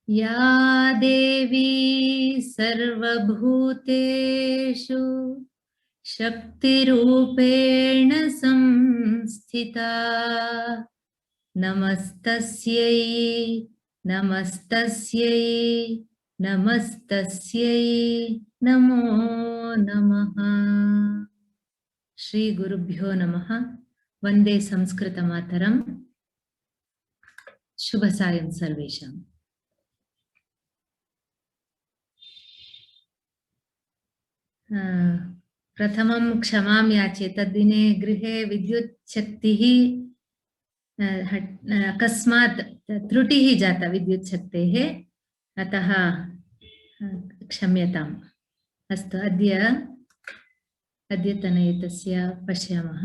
या देवी सर्वभूतेषु शक्तिरूपेण संस्थिता नमस्तस्यै नमस्तस्यै नमस्तस्यै नमो नमः। श्री गुरुभ्यो नमः। वंदे संस्कृतमातरम्। शुभ सायं सर्वेषाम्। प्रथमं क्षमां याचे। तद्दिने गृहे विद्युत् शक्तिः अकस्मात् त्रुटिः जाता विद्युत् शक्तेः, अतः क्षम्यताम्। अस्तु, अद्यतन एतस्य पश्यामः।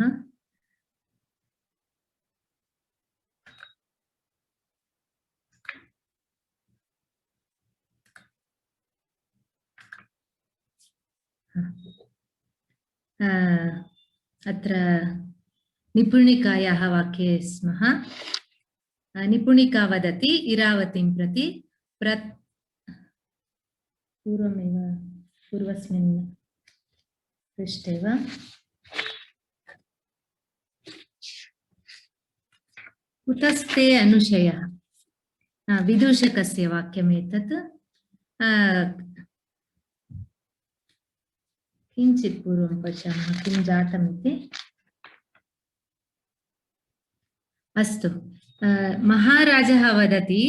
अत्र निपुणिकायाः वाक्ये स्मः। निपुणिका वदति इरावतीं प्रति पूर्वमेव पूर्वस्मिन् पृष्ठे वा कुतस्ते अनुशयः, विदूषकस्य वाक्यमेतत्। किञ्चित् पूर्वं पश्यामः किं जातमिति। अस्तु, महाराजः वदति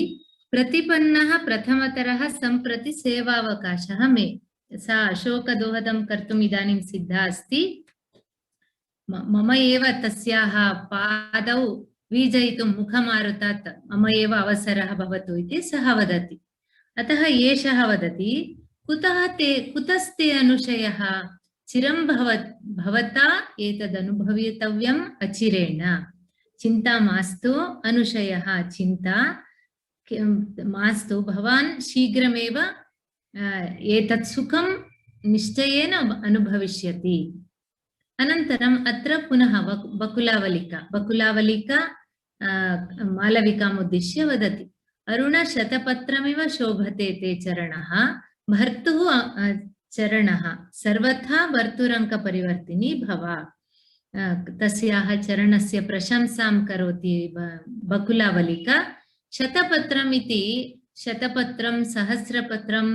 प्रतिपन्नः प्रथमतरः सम्प्रति सेवावकाशः मे। सा अशोकदोहदं कर्तुम् इदानीं सिद्धा अस्ति। मम एव तस्याः पादौ वीजयितुं मुखमारुतात् मम एव अवसरः भवतु इति सः वदति। अतः एषः वदति कुतस्ते अनुशयः, चिरं भवता एतदनुभवितव्यम् अचिरेण। चिन्ता मास्तु अनुशयः, चिन्ता मास्तु, भवान् शीघ्रमेव एतत् सुखं निश्चयेन अनुभविष्यति। अनन्तरम् अत्र पुनः बकुलावलिका मालविकाम् उद्दिश्य वदति, अरुणशतपत्रमिव शोभते ते चरणः, भर्तुः चरणः सर्वथा भर्तुरङ्कपरिवर्तिनी भव। तस्याः चरणस्य प्रशंसां करोति बकुलावलिका। शतपत्रम् इति, शतपत्रं सहस्रपत्रं,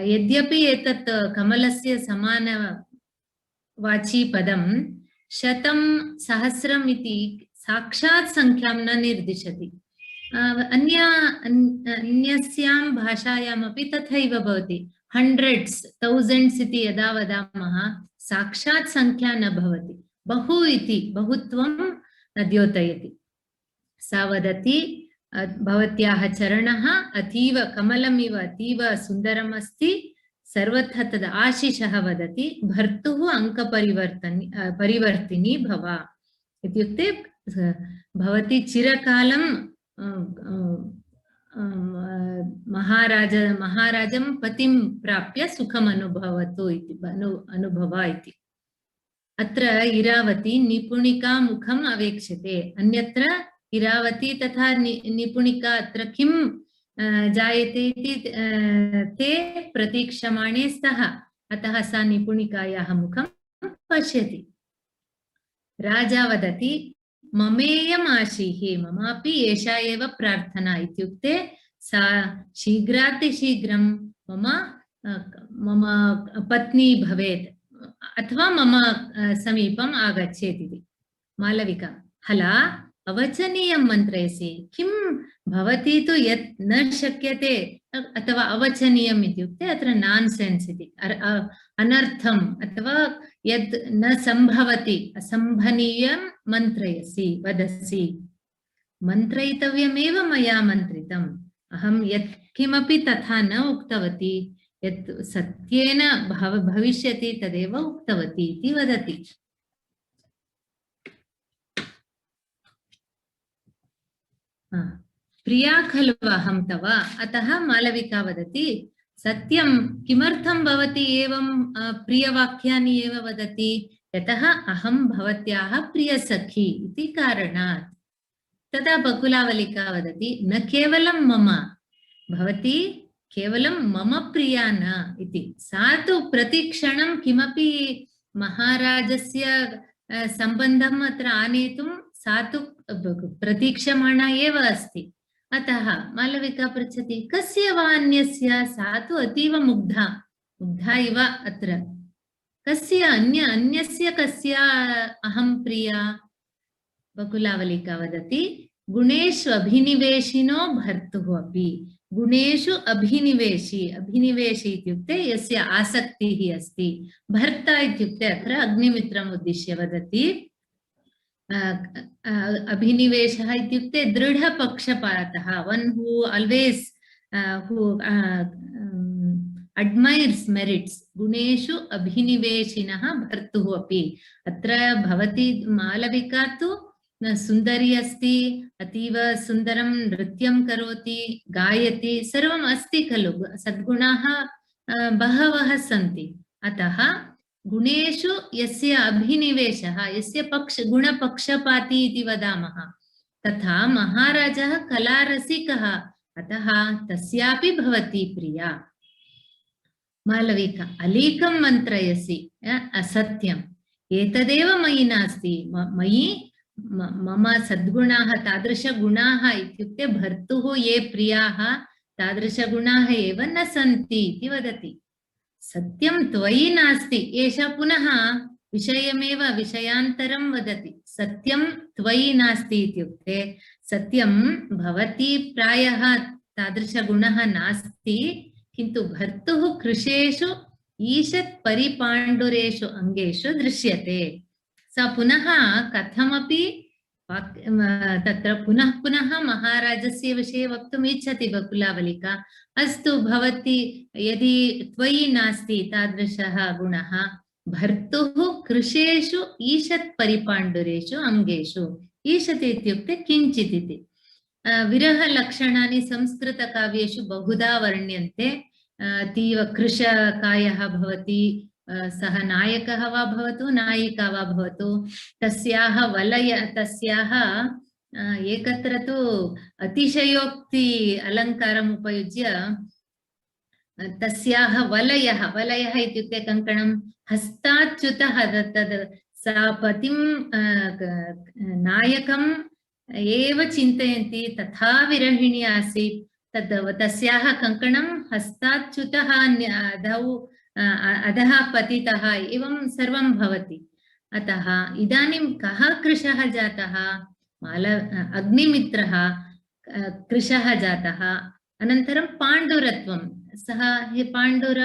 यद्यपि एतत् कमलस्य समानवाची पदं, शतं सहस्रम् इति साक्षात् संख्यां न निर्दिशति। अन्यस्यां भाषायामपि तथैव भवति। हण्ड्रेड्स्, थौसण्ड्स् इति यदा वदामः साक्षात् संख्या न भवति, बहु इति बहुत्वं द्योतयति। सा वदति भवत्याः चरणः अतीव कमलमिव अतीव सुन्दरम् अस्ति, सर्वथा तद् आशिषः वदति, भर्तुः परिवर्तिनी भव। इत्युक्ते भवती चिरकालं महाराजं पतिं प्राप्य सुखम् अनुभवतु इति अनुभव इति। अत्र इरावती निपुणिका मुखम् अवेक्षते। अन्यत्र इरावती तथा निपुणिका अत्र किं जायते इति ते प्रतीक्षमाणे स्तः। अतः सा निपुणिकायाः मुखं पश्यति। राजा वदति, ममेयम् आशीः, ममापि एषा एव प्रार्थना। इत्युक्ते सा शीघ्रातिशीघ्रं मम पत्नी भवेत् अथवा मम समीपम् आगच्छेत् इति। मालविका, हला अवचनीयं मन्त्रयसि, किं भवती तु यत् न शक्यते अथवा अवचनीयम् इत्युक्ते अत्र नान्सेन्स् इति, अनर्थम् अथवा यद् न सम्भवति, असम्भनीयं मन्त्रयसि, वदसि। मन्त्रयितव्यमेव मया मन्त्रितम्, अहं यत् किमपि तथा न उक्तवती, यत् सत्येन भविष्यति तदेव उक्तवती इति वदति। प्रिया खलु अहं तव। अतः मालविका वदति, सत्यं, किमर्थं भवती एवं प्रियवाक्यानि एव वदति, यतः अहं भवत्याः प्रियसखी इति कारणात्। तदा बकुलावलिका वदति, न केवलं मम, भवती केवलं मम प्रिया न इति। सा तु प्रतिक्षणं किमपि महाराजस्य सम्बन्धम् अत्र आनेतुं सा तु प्रतीक्षमाणा एव अस्ति। अतः मालविका पृच्छति, कस्य वा अन्यस्य? सा तु अतीव मुग्धा इव अत्र। कस्य अन्यस्य कस्य अहं प्रिया? बकुलावलिका वदति, गुणेषु अभिनिवेशिनो भर्तुः अपि। गुणेषु अभिनिवेशी इत्युक्ते यस्य आसक्तिः अस्ति। भर्ता इत्युक्ते अत्र अग्निमित्रम् उद्दिश्य वदति। अभिनिवेशः इत्युक्ते दृढपक्षपातः, one who always who admires merits. गुणेषु अभिनिवेशिनः भर्तुः अपि। अत्र भवती मालविका तु सुन्दरी अस्ति, अतीव सुन्दरं नृत्यं करोति, गायति, सर्वम् अस्ति खलु, सद्गुणाः बहवः सन्ति। अतः गुणेषु यस्य अभिनिवेशः, यस्य गुणपक्षपाती इति वदामः, तथा महाराजः कलारसिकः, अतः तस्यापि भवती प्रिया। मालविका, अलीकं मन्त्रयसि, असत्यम्, एतदेव मयि नास्ति। मयि मम सद्गुणाः, तादृशगुणाः इत्युक्ते भर्तुः ये प्रियाः तादृशगुणाः एव न सन्ति इति वदति। सत्यं त्वयि नास्ति, एषा पुनः विषयमेव विषयान्तरं वदति। सत्यं त्वयि नास्ति इत्युक्ते सत्यं भवती प्रायः तादृशगुणः नास्ति, किन्तु भर्तुः कृशेषु ईषत् परिपाण्डुरेषु अङ्गेषु दृश्यते। सा पुनः कथमपि तत्र पुनः पुनः महाराजस्य विषये वक्तुम् इच्छति बकुलावलिका। अस्तु, भवती यदि त्वयि नास्ति तादृशः गुणः, भर्तुः कृशेषु ईषत् परिपाण्डुरेषु अङ्गेषु। ईषत् इत्युक्ते किञ्चित् इति। विरहलक्षणानि संस्कृतकाव्येषु बहुधा वर्ण्यन्ते। अतीव कृशकायः भवति, सः नायकः वा भवतु नायिका वा भवतु, तस्याः एकत्र तु अतिशयोक्ति अलङ्कारम् उपयुज्य तस्याः वलयः इत्युक्ते कङ्कणं हस्ताच्युतः, तद् सा पतिं नायकम् एव चिन्तयन्ति, तथा विरहिणी आसीत्। तस्याः कङ्कणं हस्ताच्युतः, अधः पतितः, एवं सर्वं भवति। अतः इदानीं कः कृशः जातः? अग्निमित्रः कृशः जातः। अनन्तरं पाण्डुरत्वं, सः पाण्डुर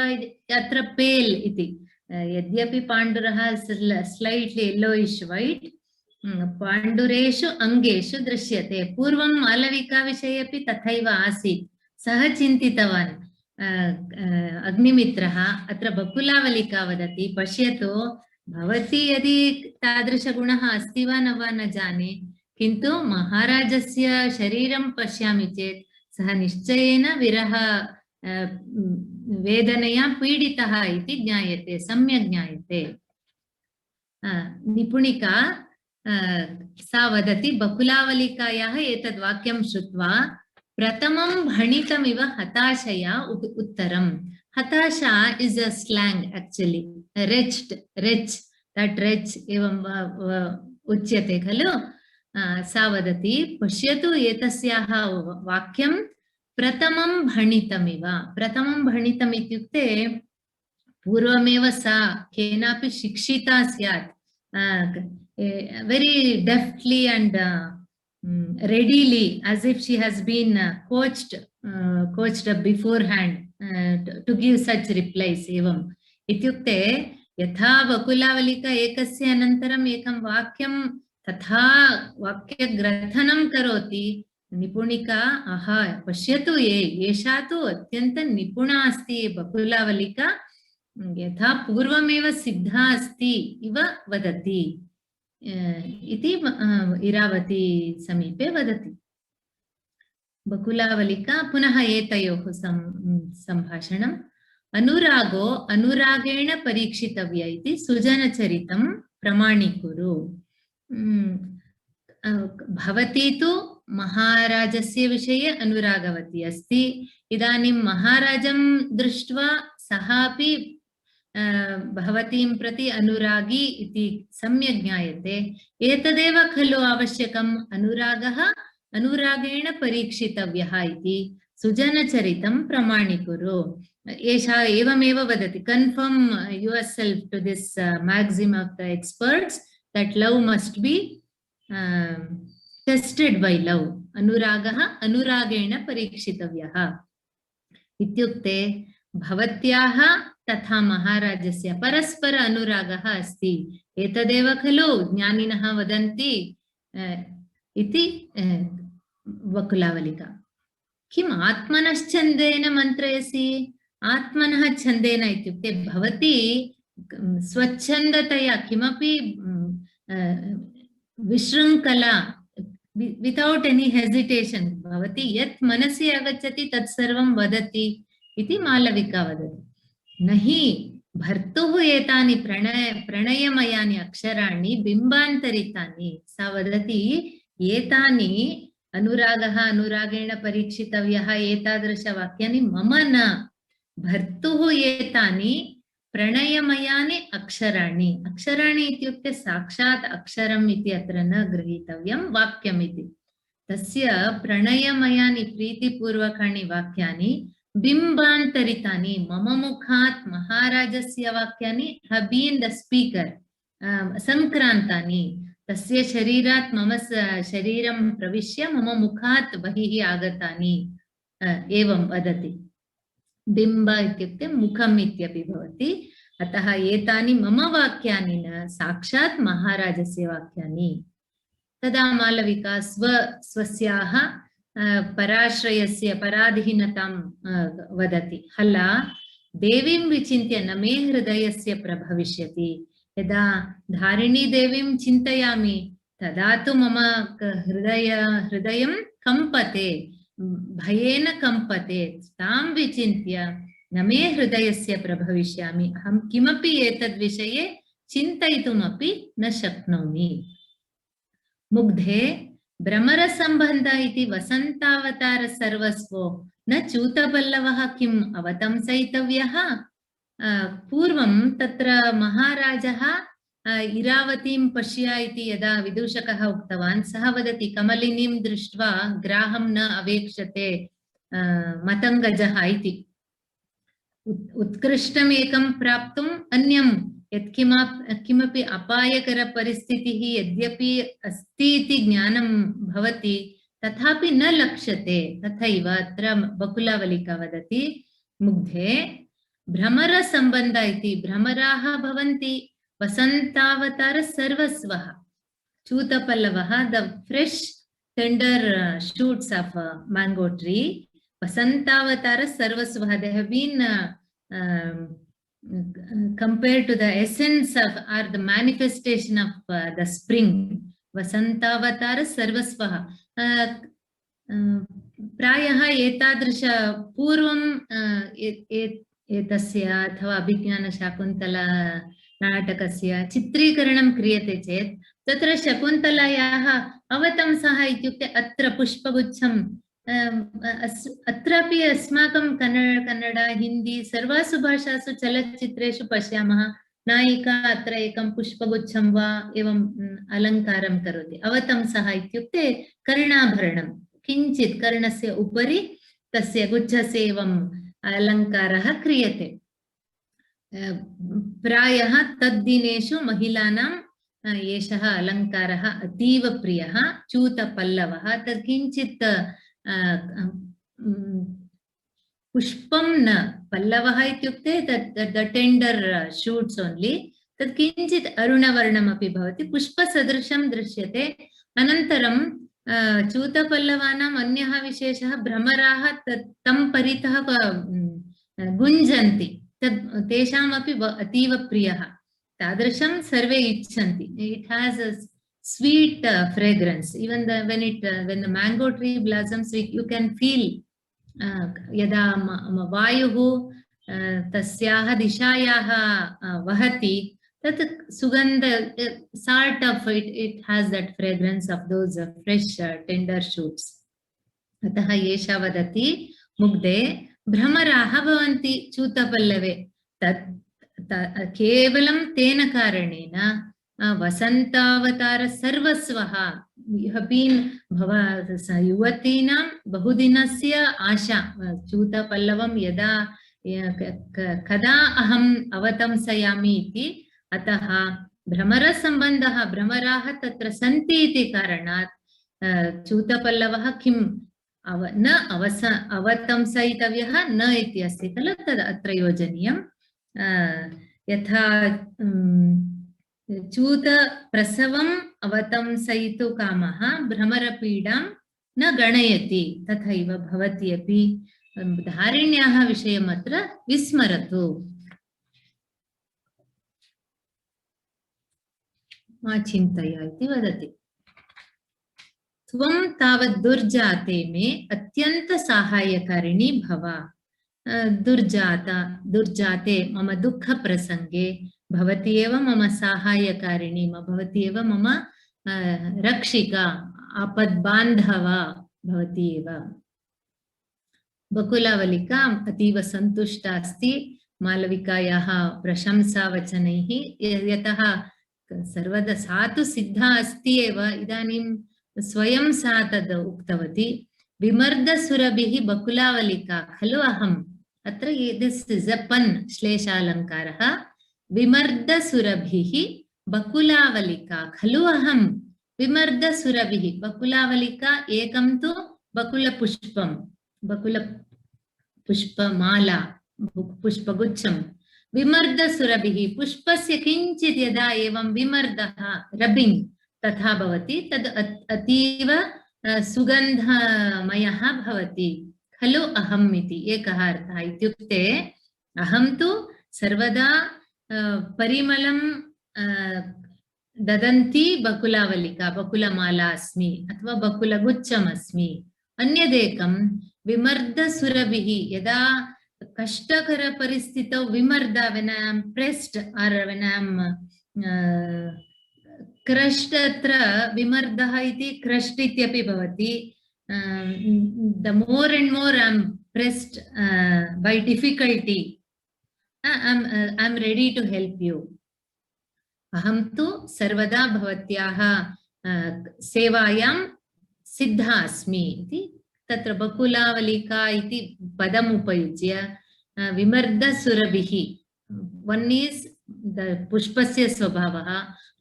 अत्र पेल् इति, यद्यपि पाण्डुरः स्लैट्लि येल्लोइश् वैट्, पाण्डुरेषु अङ्गेषु दृश्यते। पूर्वं मालविका विषये अपि तथैव आसीत्। सः चिन्तितवान्, अग्निमित्रः, अत्र बकुलावलिका वदति, पश्यतु, भवती यदि तादृशगुणः अस्ति वा न जाने, किन्तु महाराजस्य शरीरं पश्यामि चेत् सः निश्चयेन विरह वेदनया पीडितः इति ज्ञायते, सम्यक् ज्ञायते। निपुणिका सा वदति, बकुलावलिकायाः एतद् वाक्यं श्रुत्वा प्रथमं भणितमिव हताशया उत्तरम्। हताशा इस् अ स्लैंग एक्चुअली, रेच् एवं उच्यते खलु। सा वदति, पश्यतु, एतस्याः वाक्यं प्रथमं भणितमिव। प्रथमं भणितम् इत्युक्ते पूर्वमेव सा केनापि शिक्षिता स्यात्, very deftly and readily, as if she has been coached beforehand to give such replies. Evam ityukte यथा बकुलावलिका एकस्य अनन्तरम् एकं वाक्यं तथा वाक्यग्रथनं करोति, निपुणिका आहा पश्यतु, एषा तु अत्यन्तं निपुणा अस्ति बकुलावलिका, यथा पूर्वमेव सिद्धा अस्ति इव वदति इति इरावती समीपे वदति। बकुलावलिका पुनः एतयोः सम्भाषणम्। अनुरागो अनुरागेण परीक्षितव्य इति सुजनचरितं प्रमाणीकुरु। भवती तु महाराजस्य विषये अनुरागवती अस्ति। इदानीं महाराजं दृष्ट्वा सः अपि भवतीं प्रति अनुरागी इति सम्यक् ज्ञायते। एतदेव खलु आवश्यकम्, अनुरागः अनुरागेण परीक्षितव्यः इति। सुजनचरितं प्रमाणीकुरु। एषा एवमेव वदति, confirm yourself to this magazine of the experts that love must be tested by love. अनुरागः अनुरागेण परीक्षितव्यः इत्युक्ते भवत्याः तथा महाराजस्य परस्पर अनुरागः अस्ति। एतदेव खलु ज्ञानिनः वदन्ति इति वकुलावलिका। किम् आत्मनश्छन्देन मन्त्रयसि? आत्मनः छन्देन इत्युक्ते भवती स्वच्छन्दतया किमपि विशृङ्खला, वितौट् एनी हेसिटेशन् भवती यत् मनसि आगच्छति तत् सर्वं वदति इति मालविका वदति। न हि भर्तुः एतानि प्रणयमयानि अक्षराणि बिम्बान्तरितानि। सा वदति एतानि अनुरागः अनुरागेण परीक्षितव्यः एतादृशवाक्यानि मम न, भर्तुः एतानि प्रणयमयानि अक्षराणि। अक्षराणि इत्युक्ते साक्षात् अक्षरम् इति अत्र न गृहीतव्यं, वाक्यम् इति। तस्य प्रणयमयानि प्रीतिपूर्वकाणि वाक्यानि बिम्बान्तरितानि। मम मुखात् महाराजस्य वाक्यानि have been the speaker, संक्रान्तानि। तस्य शरीरात् मम शरीरं प्रविश्य मम मुखात् बहिः आगतानि, एवं वदति। बिम्ब इत्युक्ते मुखम् इत्यपि भवति। अतः एतानि मम वाक्यानि न, साक्षात् महाराजस्य वाक्यानि। तदा मालविका स्वस्याः पराश्रयस्य पराधीनतां वदति। हला देवीं विचिन्त्य न मे हृदयस्य प्रभविष्यति। यदा धारिणी देवीं चिन्तयामि तदा तु मम हृदयं कम्पते, भयेन कम्पते। तां विचिन्त्य न मे हृदयस्य प्रभविष्यामि। अहं किमपि एतद्विषये चिन्तयितुमपि न शक्नोमि। मुग्धे भ्रमरसम्बन्ध इति वसन्तावतार सर्वस्वो न च्यूतपल्लवः किम् अवतंसयितव्यः। पूर्वं तत्र महाराजः इरावतीं पश्य इति यदा विदूषकः उक्तवान्, सः वदति कमलिनीं दृष्ट्वा ग्राहं न अवेक्षते मतङ्गजः इति। उत्कृष्टम् एकं प्राप्तुम् अन्यं यत्किमपि अपायकरपरिस्थितिः यद्यपि अस्ति इति ज्ञानं भवति तथापि न लक्ष्यते। तथैव अत्र बकुलावलिका वदति मुग्धे भ्रमरसम्बन्ध इति। भ्रमराः भवन्ति वसन्तावतार सर्वस्वः। च्यूतपल्लवः, the fresh tender shoots of mango tree. Vasantavatar sarvasvah, they have been compared to the essence of or the manifestation of the spring. Vasantavatar sarvasvah. प्रायः एतादृश पूर्वं एतस्य अथवा अभिज्ञानशाकुन्तला नाटकस्य चित्रीकरणं क्रियते चेत् तत्र शकुन्तलायाः अवतंसः इत्युक्ते अत्र पुष्पगुच्छं, अत्रापि अस्माकं कन्नड हिन्दी सर्वासु भाषासु चलच्चित्रेषु पश्यामः, नायिका अत्र एकं पुष्पगुच्छं वा एवं अलङ्कारं करोति। अवतंसः इत्युक्ते कर्णाभरणं, किञ्चित् कर्णस्य उपरि तस्य गुच्छस्य एवं अलङ्कारः क्रियते। प्रायः तद्दिनेषु महिलानां एषः अलङ्कारः अतीव प्रियः। च्यूतपल्लवः तत् किञ्चित् पुष्पं न, पल्लवः इत्युक्ते तत् टेंडर शूट्स् ओन्ली, तत् किञ्चित् अरुणवर्णमपि भवति, पुष्पसदृशं दृश्यते। अनन्तरं च्यूतपल्लवानाम् अन्यः विशेषः, भ्रमराः तं परितः गुञ्जन्ति, तेषामपि अतीव प्रियः। तादृशं सर्वे इच्छन्ति। It has a sweet fragrance. Even when the mango tree blossoms, you can feel यदा वायुः तस्याः दिशायाः वहति तत् सुगन्ध sort of it has that fragrance of those fresh tender shoots. अतः एषा वदति मुग्धे भ्रमराः भवन्ति चूतपल्लवे तत् केवलं तेन कारणेन वसन्तावतार सर्वस्वः युवतीनां बहुदिनस्य आशा चूतपल्लवं यदा कदा अहम् अवतंसयामि इति अतः भ्रमरसम्बन्धः भ्रमराः तत्र सन्ति इति कारणात् चूतपल्लवः किं न अवतंसयितव्यः न इति अस्ति खलु तद् अत्र योजनीयं यथा चूतप्रसवम् अवतंसयितु कामः भ्रमरपीडां न गणयति तथैव भवति अपि धारिण्याः विषयम् अत्र विस्मरतु मा चिन्तय इति वदति त्वं तावत् दुर्जाते मे अत्यन्त साहाय्यकारिणी भव दुर्जाते मम दुःख प्रसंगे भवती एव मम साहाय्यकारिणी भवती एव मम रक्षिका आपद्बान्धवा भवती एव बकुलावलिका अतीव सन्तुष्टा अस्ति मालविकायाः प्रशंसावचनैः यतः सर्वदा सा तु सिद्धा अस्ति एव इदानीं स्वयं सा तद् उक्तवती विमर्दसुरभिः बकुलावलिका खलु अहम् अत्र दिस् इस् अ पन् श्लेषालङ्कारः विमर्दसुरभिः बकुलावलिका खलु अहम् विमर्दसुरभिः बकुलावलिका एकं तु बकुलपुष्पं बकुलपुष्पमाला पुष्पगुच्छं विमर्दसुरभिः पुष्पस्य किञ्चित् यदा एवं विमर्दः रबिङ्ग् तथा भवति तद् अतीव सुगन्धमयः भवति खलु अहम् इति एकः अर्थः इत्युक्ते अहं तु सर्वदा परिमलं ददन्ती बकुलावलिका बकुलमाला अस्मि अथवा बकुलगुच्छम् अस्मि अन्यदेकं विमर्दसुरभिः यदा कष्टकर परिस्थितौ विमर्द when I am pressed or when I am crushed अत्र विमर्दः इति crushed इत्यपि भवति the more and more I am pressed by difficulty I am ready to help you अहं तु सर्वदा भवत्याः सेवायां सिद्धा अस्मि इति तत्र बकुलावलिका इति पदम् उपयुज्य विमर्दसुरभिः one is the पुष्पस्य स्वभावः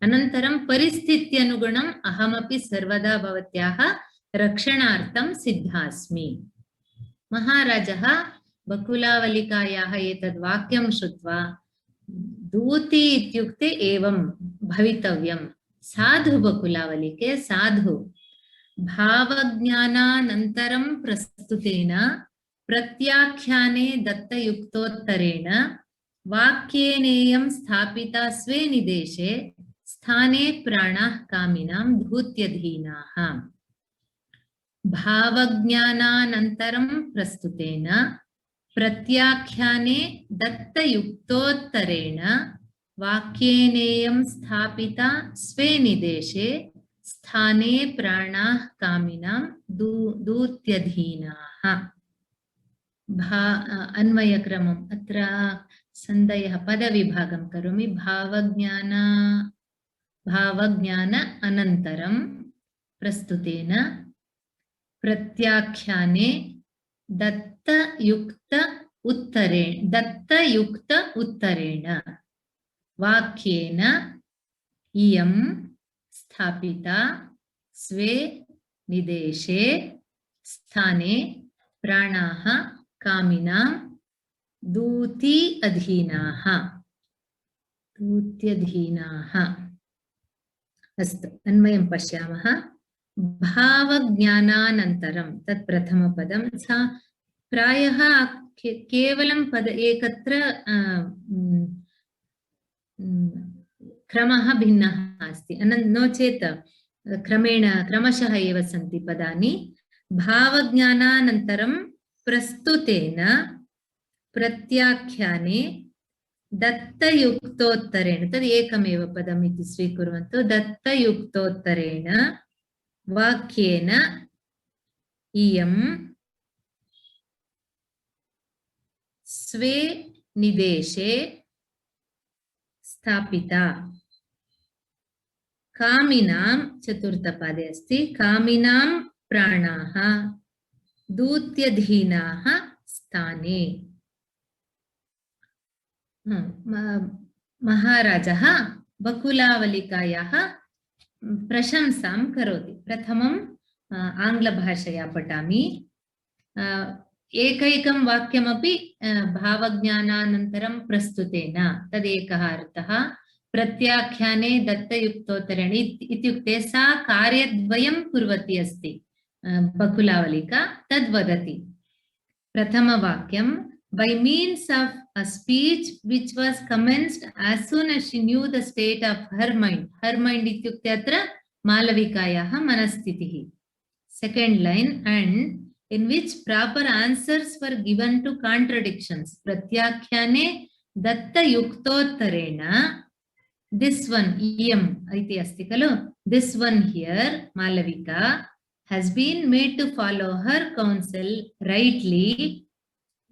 अनन्तरं परिस्थित्यनुगुणम् अहमपि सर्वदा भवत्याः रक्षणार्थं सिद्धा अस्मि महाराजः बकुलावलिकायाः एतद् वाक्यं श्रुत्वा दूती इत्युक्ते एवं भवितव्यं साधु बकुलावलिके साधु भावज्ञानानन्तरं प्रस्तुतेन प्रत्याख्याने दत्तयुक्तोत्तरेण वाक्येनेयं स्थापिता स्वे निदेशे स्थाने प्राणाः कामिनां धूत्यधीनाः भावज्ञानानन्तरं प्रस्तुतेन प्रत्याख्याने दत्तयुक्तोत्तरेण वाक्येनेयं स्थापिता स्वे निदेशे स्थाने प्राणाः कामिनां दूत्यधीनाः अन्वयक्रमम् अत्र सन्धयः पदविभागं करोमि भावज्ञान अनन्तरं प्रस्तुतेन प्रत्याख्याने दत्तयुक्त उत्तरेण वाक्येन इयं स्थापिता स्वे निदेशे स्थाने प्राणाः कामिनां दूत्यधीनाः अस्तु अन्वयं पश्यामः भावज्ञानानन्तरं तत् प्रथमपदं सा प्रायः केवलं पद एकत्र क्रमः भिन्नः अस्ति नो चेत् क्रमशः एव सन्ति पदानि भावज्ञानानन्तरं प्रस्तुतेन प्रत्याख्याने दत्तयुक्तोत्तरेण तद् एकमेव पदम् इति स्वीकुर्वन्तु दत्तयुक्तोत्तरेण वाक्येन इयं स्वे निदेशे स्थापिता कामिनां चतुर्थपादे अस्ति कामिनां प्राणाः दूत्यधीनाः स्थाने महाराजः बकुलावलिकायाः प्रशंसां करोति प्रथमं आङ्ग्लभाषया पठामि एकैकं वाक्यमपि भावज्ञानानन्तरं प्रस्तुतेन तदेकः अर्थः प्रत्याख्याने दत्तयुक्तोत्तरेण इत्युक्ते सा कार्यद्वयं कुर्वती अस्ति बकुलावलिका तद्वदति प्रथमवाक्यं by means of a speech which was commenced as soon as she knew the state of her mind ityukte atra मालविकायाः मनस्थितिः second line and in which proper answers were given to contradictions प्रत्याख्याने दत्तयुक्तोत्तरेण this one iyam iti asti kalo this one here Malavika has been made to follow her counsel rightly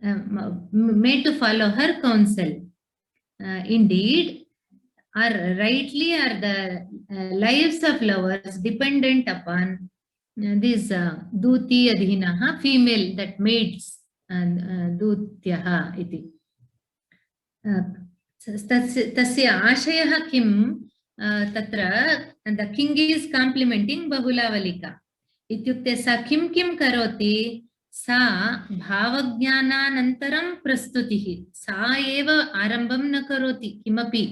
made to follow her counsel indeed or rightly are the lives of lovers dependent upon these duti adhinaha female that maids dutyaha iti तस्य आशयः किं तत्र the king is complimenting बहुलावलिका इत्युक्ते सा किं किं करोति सा भावज्ञानानन्तरं प्रस्तुतिः सा एव आरम्भं न करोति किमपि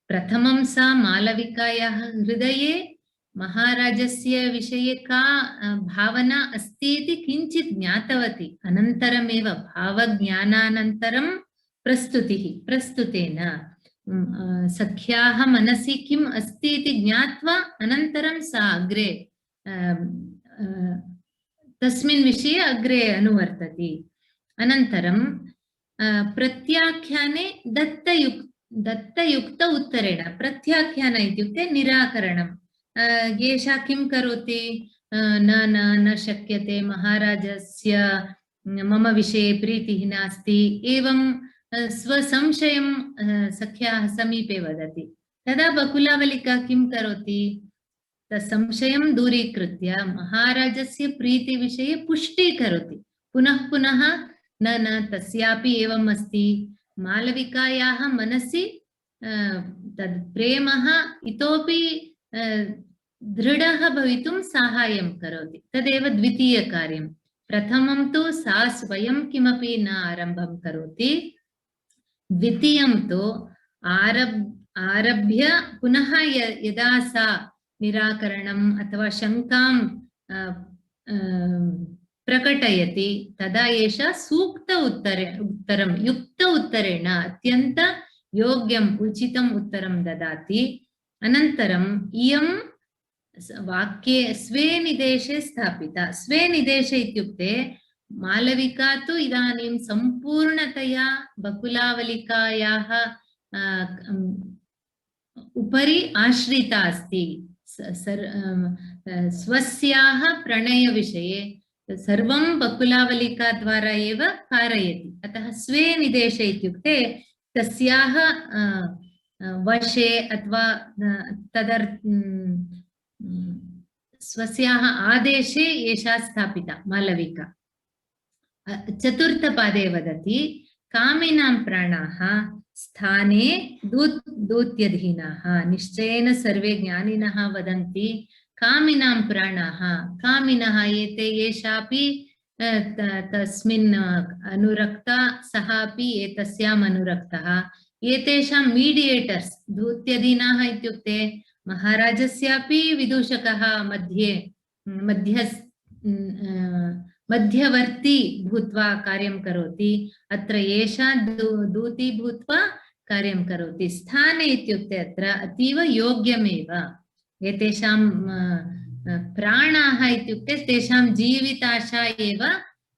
प्रथमं सा मालविकायाः हृदये महाराजस्य विषये का भावना अस्ति इति किञ्चित् ज्ञातवती अनन्तरमेव भावज्ञानानन्तरं प्रस्तुतेन सख्याः मनसि किम् अस्ति इति ज्ञात्वा अनन्तरं सा अग्रे तस्मिन् विषये अग्रे अनुवर्तति अनन्तरं प्रत्याख्याने दत्तयुक्त उत्तरेण प्रत्याख्यान इत्युक्ते निराकरणं एषा किं करोति न शक्यते महाराजस्य मम विषये प्रीतिः नास्ति एवं स्वसंशयं सख्याः समीपे वदति तदा बकुलावलिका किं करोति तत्संशयं दूरीकृत्य महाराजस्य प्रीतिविषये पुष्टीकरोति पुनः पुनः न तस्यापि एवम् अस्ति मालविकायाः मनसि तद् प्रेमः इतोपि दृढः भवितुं साहाय्यं करोति तदेव द्वितीयकार्यं प्रथमं तु सा स्वयं किमपि न आरम्भं करोति द्वितीयं तु आरभ्य पुनः यदा सा निराकरणम् अथवा शङ्कां प्रकटयति तदा एषा सूक्त उत्तरं युक्त उत्तरेण अत्यन्त योग्यम् उचितम् उत्तरं ददाति अनन्तरम् इयं वाक्ये स्वे निदेशे स्थापिता स्वे निदेशे इत्युक्ते मालविका तु इदानीं सम्पूर्णतया बकुलावलिकायाः उपरि आश्रिता अस्ति स्वस्याः प्रणयविषये सर्वं बकुलावलिका द्वारा एव कारयति अतः स्वे निदेशे इत्युक्ते तस्याः वशे अथवा स्वस्याः आदेशे एषा स्थापिता मालविका चतुर्थपादे वदति कामिनां प्राणाः स्थाने दूत्यधीनाः निश्चयेन सर्वे ज्ञानिनः वदन्ति कामिनां प्राणाः कामिनः एते येषापि तस्मिन् अनुरक्ता सः अपि एतस्याम् अनुरक्तः एतेषां मीडियेटर्स् दूत्यधीनाः इत्युक्ते महाराजस्यापि विदूषकः मध्यवर्ती भूत्वा कार्यं करोति अत्र एषा दूती भूत्वा कार्यं करोति स्थाने इत्युक्ते अत्र अतीव योग्यमेव एतेषां प्राणाः इत्युक्ते तेषां जीविताशा एव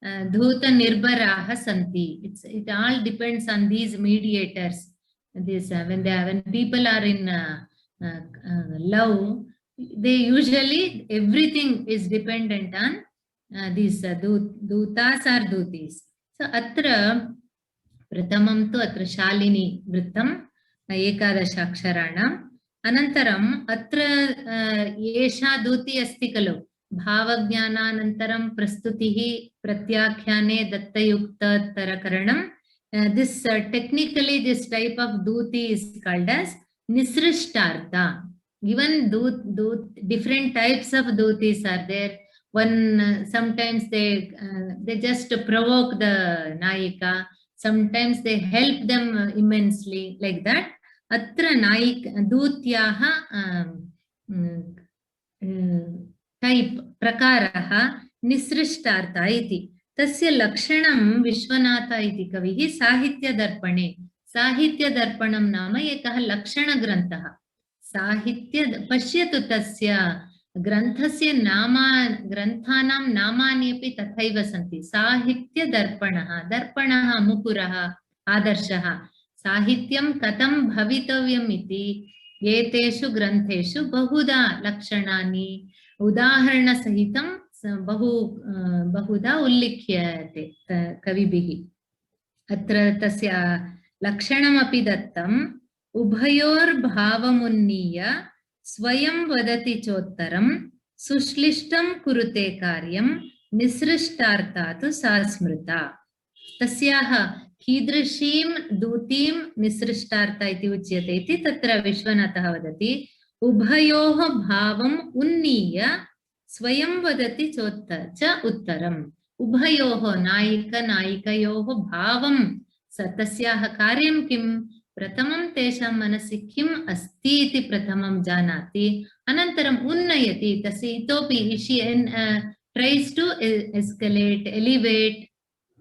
dhutanirbharaah santi. It all depends on these mediators. This when people are in love, they usually everything is dependent on these dutas or dutis. So atra pratamam tu atra shalini vrittam ekadasha aksharanam. Anantaram atra esha duti asti kalu भावज्ञानानन्तरं प्रस्तुतिः प्रत्याख्याने दत्तयुक्ततरकरणं. This technically this type of duti is called as nisrishtartha. Given different types of dutis are there. One sometimes they just provoke the nayika. Sometimes they help them immensely, like that. Atra dutyaha type प्रकारः निसृष्टार्थ इति. तस्य लक्षणं विश्वनाथ इति कविः साहित्यदर्पणे. साहित्यदर्पणं नाम एकः लक्षणग्रन्थः. पश्यतु तस्य ग्रन्थस्य ग्रन्थानां नामानि अपि तथैव सन्ति. साहित्यदर्पणः, दर्पणः मुकुरः, आदर्शः. साहित्यं कथं भवितव्यम् इति एतेषु ग्रन्थेषु बहुधा लक्षणानि उदाहरणसहितं बहुधा उल्लिख्यते कविभिः. अत्र तस्य लक्षणमपि दत्तम्. उभयोर्भावमुन्नीय स्वयं वदति चोत्तरं सुश्लिष्टं कुरुते कार्यं निसृष्टार्था तु सा स्मृता. तस्याः कीदृशीं दूतीं निसृष्टार्था इति उच्यते इति तत्र विश्वनाथः वदति. उभयोः भावम् उन्नीय स्वयं वदति च उत्तरम्. उभयोः नायिकयोः भावं तस्याः कार्यं किं, प्रथमं तेषां मनसि किम् अस्ति इति प्रथमं जानाति. अनन्तरम् उन्नयति. तस्य इतोपि tries to escalate, elevate,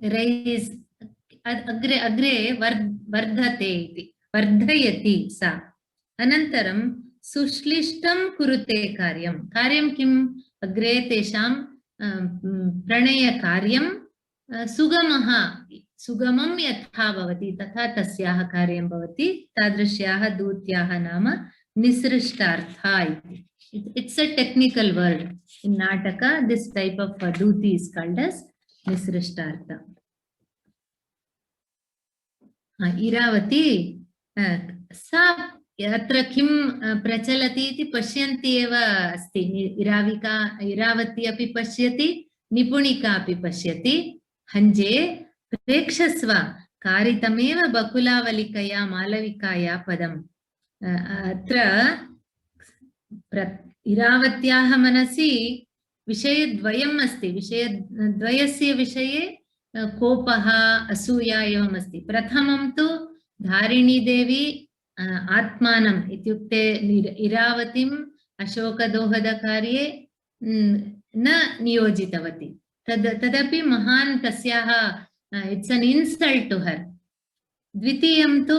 raise, अग्रे वर्धते इति, वर्धयति सा. अनन्तरं सुश्लिष्टं कुरुते कार्यं किम्, अग्रे तेषां प्रणयकार्यं सुगमं यथा भवति तथा तस्याः कार्यं भवति. तादृश्याः दूत्याः नाम निसृष्टार्था इति. It's a technical word. In Nataka, this type of duti is called as nisrishtartha. इरावती सा यत्र किं प्रचलति इति पश्यन्ति एव अस्ति. इरावती अपि पश्यति, निपुणिका अपि पश्यति. हञ्जे प्रेक्षस्व कारितमेव बकुलावलिकया मालविकाया पदम्. अत्र इरावत्याः मनसि विषयद्वयम् अस्ति. विषयद्वयस्य विषये कोपः, असूया एवम् अस्ति. प्रथमं तु धारिणी देवी आत्मानम् इत्युक्ते इरावतीम् अशोकदोहदकार्ये न नियोजितवती. तदपि महान् तस्याः इट्स् एन् इन्सल्ट् टु हर्. द्वितीयं तु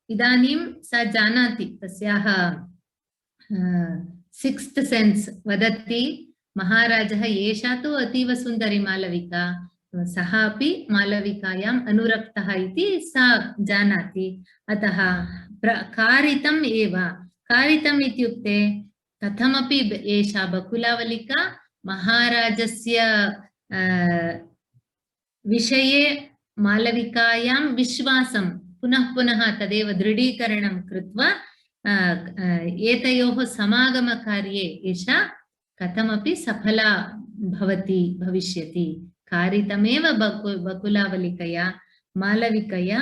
इदानीं सा जानाति, तस्याः सिक्स्त् सेन्स् वदति महाराजः एषा तु अतीव सुन्दरी मालविका, सः अपि मालविकायाम् अनुरक्तः इति सा जानाति. अतः कारितम् एव. कारितम् इत्युक्ते कथमपि एषा बकुलावलिका महाराजस्य विषये मालविकायां विश्वासं पुनः पुनः तदेव दृढीकरणं कृत्वा एतयोः समागमकार्ये एषा कथमपि सफला भविष्यति. कारितमेव बकुलावलिकया मालविकया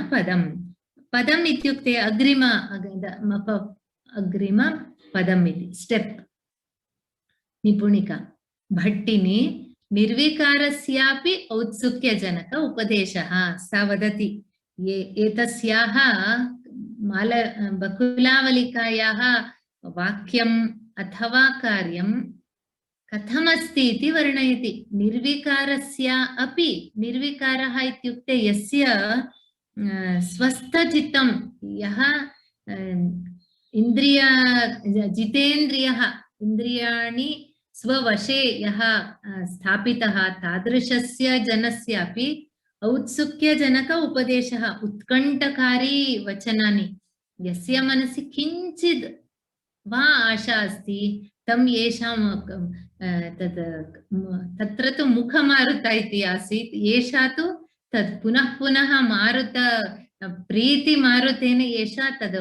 पदम् इत्युक्ते अग्रिम पदम् इति, स्टेप्. निपुणिका भट्टिनी निर्विकारस्यापि औत्सुक्यजनक उपदेशः. सा वदति एतस्याः बकुलावलिकायाः वाक्यम् अथवा कार्यं कथमस्ति इति वर्णयति. निर्विकारस्य अपि, निर्विकारः इत्युक्ते यस्य स्वस्थचित्तं, यः जितेन्द्रियः, इन्द्रियाणि स्ववशे यः स्थापितः तादृशस्य जनस्यापि औत्सुक्यजनक उपदेशः उत्कण्ठकारी वचनानि यस्य मनसि किञ्चित् वा आशा अस्ति तं येषां तत्र तु मुखमारुत इति आसीत् एषा तु तत् पुनः पुनः मारुत प्रीतिमारुतेन एषा तद्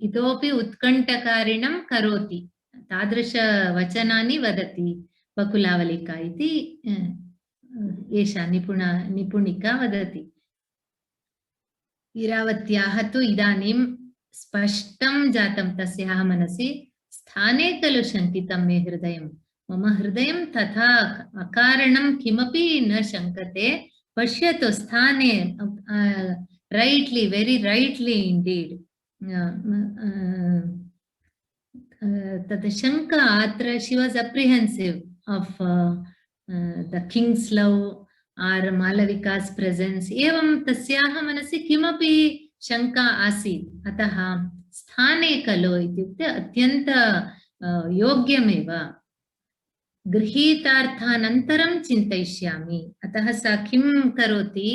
इतोपि उत्कण्ठकारिणं करोति तादृशवचनानि वदति बकुलावलिका इति एषा निपुणिका वदति। इरावत्याः तु इदानीं स्पष्टं जातं तस्याः मनसि स्थाने खलु शङ्कितं मे हृदयं मम हृदयं तथा अकारणं किमपि न शङ्कते पश्यतु स्थाने rightly very rightly indeed तत् शङ्का अत्र she was apprehensive of the king's love or मालविका's presence एवं तस्याः मनसि किमपि शङ्का आसीत् अतः स्थाने खलु इत्युक्ते अत्यन्त योग्यमेव गृहीतार्थानन्तरं चिन्तयिष्यामि अतः सा किं करोति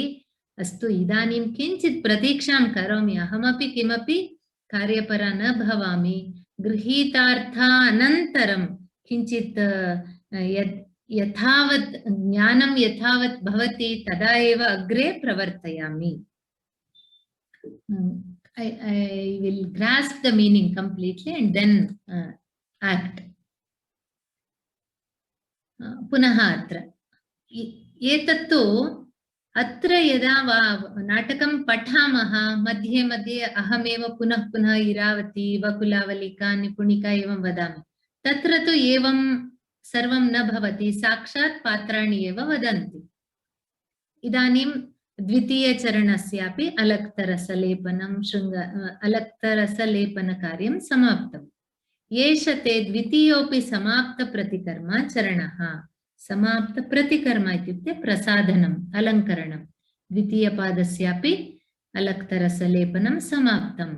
अस्तु इदानीं किञ्चित् प्रतीक्षां करोमि अहमपि किमपि कार्यपरा न भवामि गृहीतार्थानन्तरं किञ्चित् यथावत् ज्ञानं यथावत् भवति तदा एव अग्रे प्रवर्तयामि I will grasp the meaning completely and then act. पुनः अत्र एतत्तु अत्र यदा नाटकं पठामः मध्ये मध्ये अहमेव पुनः पुनः इरावती बकुलावलिका निपुणिका एवं वदामि तत्र तु एवं सर्वं न भवति साक्षात् पात्राणि एव वदन्ति इदानीं द्वितीयचरणस्यापि अलक्तरसलेपनं अलक्तरसलेपनकार्यं समाप्तम् एष ते द्वितीयोऽपि समाप्तप्रतिकर्म चरणः समाप्तप्रतिकर्म इत्युक्ते प्रसाधनम् अलङ्करणं द्वितीयपादस्यापि अलक्तरसलेपनं समाप्तं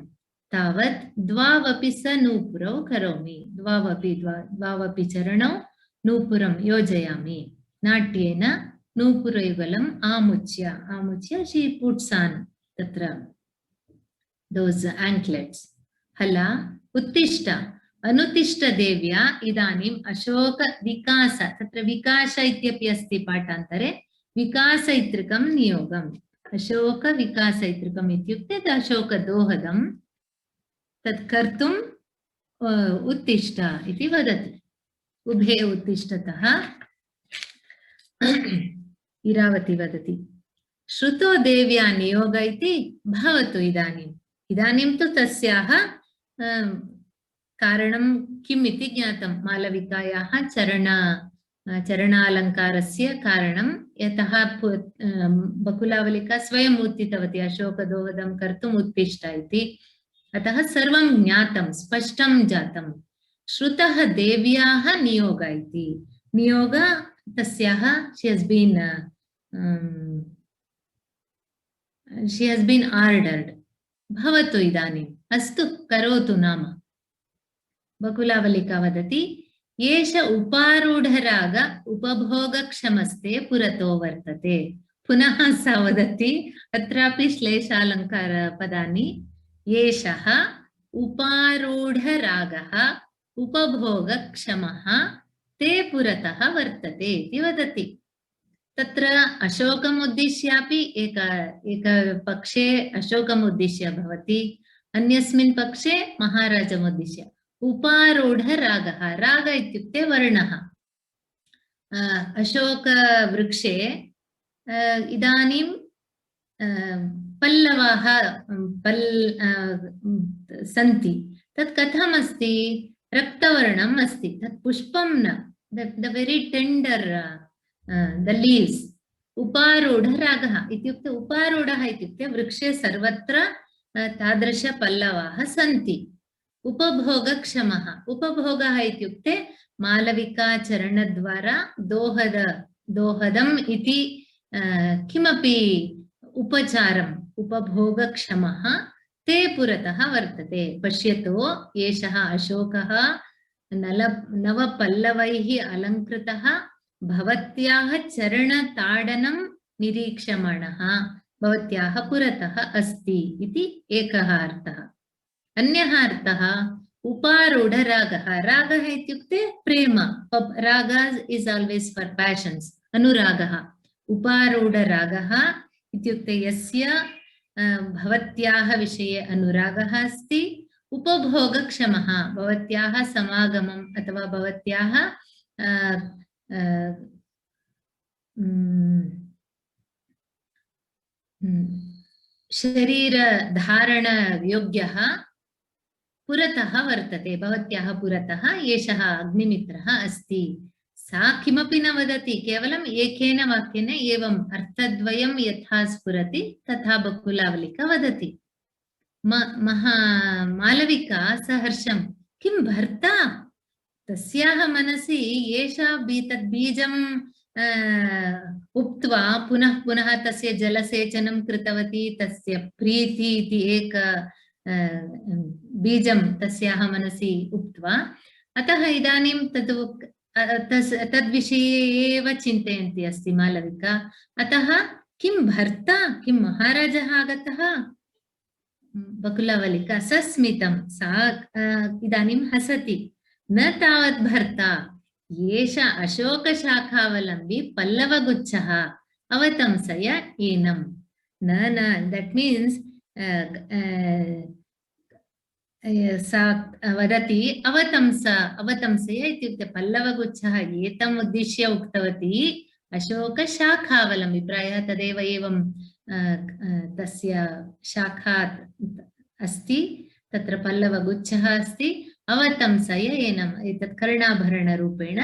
तावत् द्वावपि स नूपुरौ करोमि द्वावपि चरणौ नूपुरं योजयामि नाट्येन नूपुरयुगलम् आमुच्य she puts on तत्र those anklets हला उत्तिष्ठ अनुतिष्ठ देव्या इदानीम् अशोक विकास तत्र विकास इत्यपि अस्ति पाठान्तरे विकासैत्रिकं नियोगम् अशोक विकासैत्रिकम् इत्युक्ते अशोकदोहदं तत् कर्तुम् उत्तिष्ठ इति वदति उभे उत्तिष्ठतः इरावती वदति श्रुतो देव्या नियोग इति भवतु इदानीं तु तस्याः कारणं किम् इति ज्ञातं मालविकायाः चरणालङ्कारस्य कारणं यतः बकुलावलिका स्वयम् उत्थितवती अशोकदोहदं कर्तुम् उत्तिष्ठ इति अतः सर्वं ज्ञातं स्पष्टं जातं श्रुतः देव्याः नियोग इति नियोग तस्याः she has been ordered भवतु इदानीम् अस्तु करोतु नाम बकुलावलिका वदति एष उपारूढराग उपभोगक्षमस्ते पुरतो वर्तते पुनः सा वदति अत्रापि श्लेषालङ्कारपदानि एषः उपारूढरागः उपभोगक्षमः ते पुरतः वर्तते इति वदति तत्र अशोकम् उद्दिश्यापि एक पक्षे अशोकम् उद्दिश्य भवति अन्यस्मिन् पक्षे महाराजम् उद्दिश्य उपारूढरागः राग इत्युक्ते वर्णः अशोकवृक्षे इदानीं पल्लवाः सन्ति तत् कथम् अस्ति रक्तवर्णम् अस्ति तत् पुष्पं न the very tender the leaves उपारूढरागः इत्युक्ते उपारूढः इत्युक्ते वृक्षे सर्वत्र तादृशपल्लवाः सन्ति उपभोगक्षमः उपभोगः इत्युक्ते मालविकाचरणद्वारा दोहदम् इति किमपि उपचारम् उपभोगक्षमः ते पुरतः वर्तते पश्यतु एषः अशोकः नवपल्लवैः अलङ्कृतः भवत्याः चरणताडनं निरीक्षमाणः भवत्याः पुरतः अस्ति इति एकः अर्थः। अन्यः अर्थः उपारूढरागः। रागः इत्युक्ते प्रेम। राग इस् आल्वेस् फॉर पैशन्स्। अनुरागः। उपारूढरागः इत्युक्ते यस्य भवत्याः विषये अनुरागः अस्ति, उपभोगक्षमः, भवत्याः समागमम् अथवा भवत्याः शरीरधारणयोग्यः पुरतः वर्तते। भवत्याः पुरतः एषः अग्निमित्रः अस्ति। सा किमपि न वदति, केवलम् एकेन वाक्येन एवम् अर्थद्वयं यथा स्फुरति तथा बकुलावलिका वदति। मालविका सहर्षं, किं भर्ता? तस्याः मनसि एषा तद्बीजं उक्त्वा पुनः पुनः तस्य जलसेचनं कृतवती। तस्य प्रीति इति एक बीजं तस्याः मनसि उक्त्वा, अतः इदानीं तद्विषये एव चिन्तयन्ती अस्ति मालविका। अतः किं भर्ता, किं महाराजः आगतः? बकुलावलिका सस्मितं, सा इदानीं हसति। न तावत् भर्ता, एषा अशोकशाखावलम्बी पल्लवगुच्छः अवतंसय एनम्। न दट् मीन्स् सा वदति अवतंसय इत्युक्ते पल्लवगुच्छः एतम् उद्दिश्य उक्तवती। अशोकशाखावलम्बी, प्रायः तदेव एवं तस्य शाखा अस्ति, तत्र पल्लवगुच्छः अस्ति। अवतंसय एनम्, एतत् कर्णाभरणरूपेण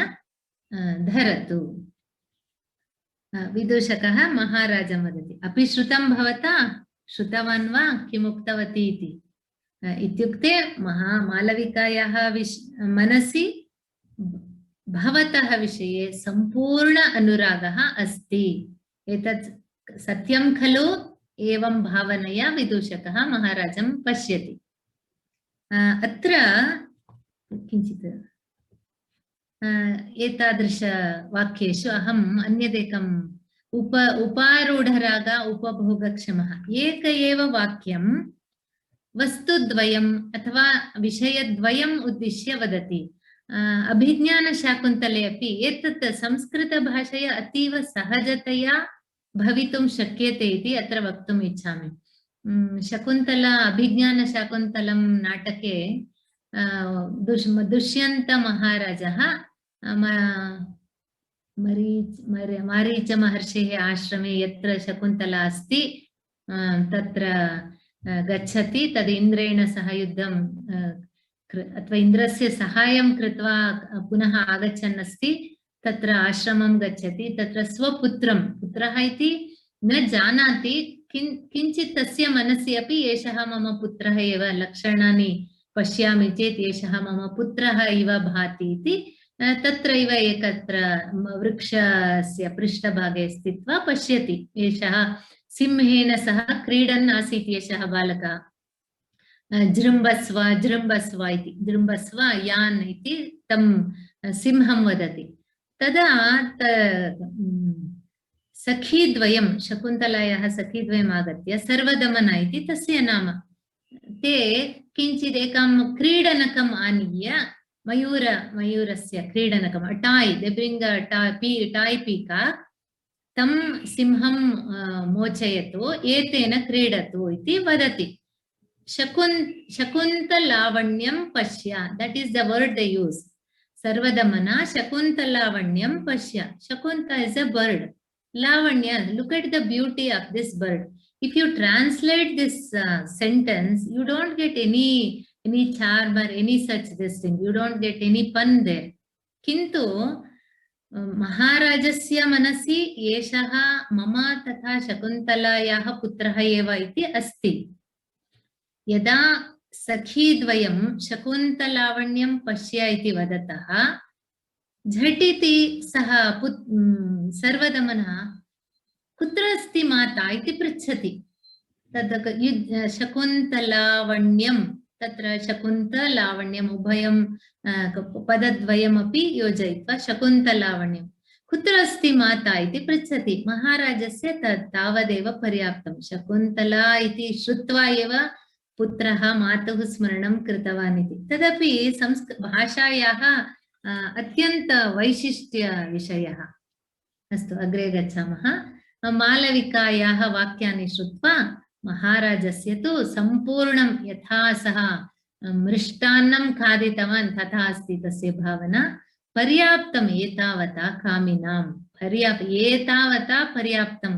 धरतु। विदूषकः महाराजं वदति, अपि श्रुतं भवता? श्रुतवान् वा किम् उक्तवती इति? इत्युक्ते मालविकायाः मनसि भवतः विषये सम्पूर्ण अनुरागः अस्ति। एतत् सत्यं खलु? एवं भावनया विदूषकः महाराजं पश्यति। अत्र किञ्चित् एतादृशवाक्येषु अहम् अन्यदेकम् उपारूढराग उपभोगक्षमः, एक एव वाक्यं वस्तुद्वयम् अथवा विषयद्वयम् उद्दिश्य वदति। अभिज्ञानशाकुन्तले अपि एतत् संस्कृतभाषया अतीव सहजतया भवितुं शक्यते इति अत्र वक्तुम् इच्छामि। शकुन्तला, अभिज्ञानशाकुन्तलं नाटके दुष्यन्तमहाराजः मारीचमहर्षेः आश्रमे यत्र शकुन्तला अस्ति तत्र गच्छति। तद् इन्द्रेण सह युद्धं अथवा इन्द्रस्य सहायं कृत्वा पुनः आगच्छन् अस्ति। तत्र आश्रमं गच्छति। तत्र स्वपुत्रं, पुत्रः इति न जानाति, किञ्चित् तस्य मनसि अपि एषः मम पुत्रः एव, लक्षणानि पश्यामि चेत् एषः मम पुत्रः इव भाति इति तत्रैव एकत्र वृक्षस्य पृष्ठभागे स्थित्वा पश्यति। एषः सिंहेन सह क्रीडन् आसीत् एषः बालकः। जृम्बस्व जृम्बस्व इति, जृम्बस्व यान् इति तं सिंहं वदति। तदा सखीद्वयं, शकुन्तलायाः सखीद्वयम् आगत्य, सर्वदमन इति तस्य नाम, ते किञ्चित् एकं क्रीडनकम् आनीय, मयूरस्य क्रीडनकम्, toy, they bring toy peacock, तं सिंहं मोचयतु, एतेन क्रीडतु इति वदति। शकुन्तलावण्यं पश्य, that is the word they use. सर्वदमना शकुन्तलावण्यं पश्य. Shakunta is a bird. Lavanya, look at the beauty of this bird. If you translate this sentence, you don't get any charm or any such this thing. You don't get any pun there. Kintu महाराजस्य मनसि एषः मम तथा शकुन्तलायाः पुत्रः एव इति अस्ति। यदा सखीद्वयं शकुन्तलावण्यं पश्य इति वदतः झटिति सः सर्वदमनः कुत्र अस्ति माता इति पृच्छति। तद् शकुन्तलावण्यं तत्र शकुन्तलावण्यम् उभयं पदद्वयमपि योजयित्वा शकुन्तलावण्यं कुत्र अस्ति माता इति पृच्छति। महाराजस्य तावदेव पर्याप्तं। शकुन्तला इति श्रुत्वा एव पुत्रः मातुः स्मरणं कृतवान् इति। तदपि भाषायाः अत्यन्त वैशिष्ट्यविषयः। अस्तु, अग्रे गच्छामः। मालविकायाः वाक्यानि श्रुत्वा महाराजस्य तु सम्पूर्णं यथा सः मृष्टान्नं खादितवान् तथा अस्ति तस्य भावना। पर्याप्तम् एतावता कामिनां, एतावता पर्याप्तम्।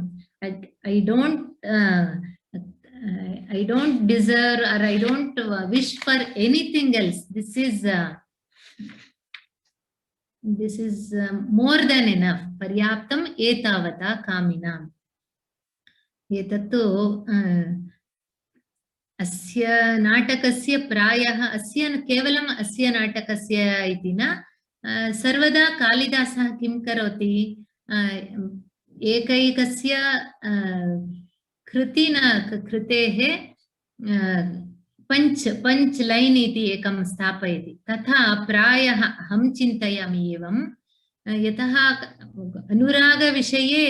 I don't deserve or I don't wish for anything else. This is more than enough. पर्याप्तम् एतावता कामिनाम्। एतत्तु अस्य नाटकस्य प्रायः केवलम् अस्य नाटकस्य इति न, सर्वदा कालिदासः किं करोति, एकैकस्य कृतेः पंच लाइन इति एकं स्थापयति। तथा प्रायः अहं चिन्तयामि एवं, यतः अनुरागविषये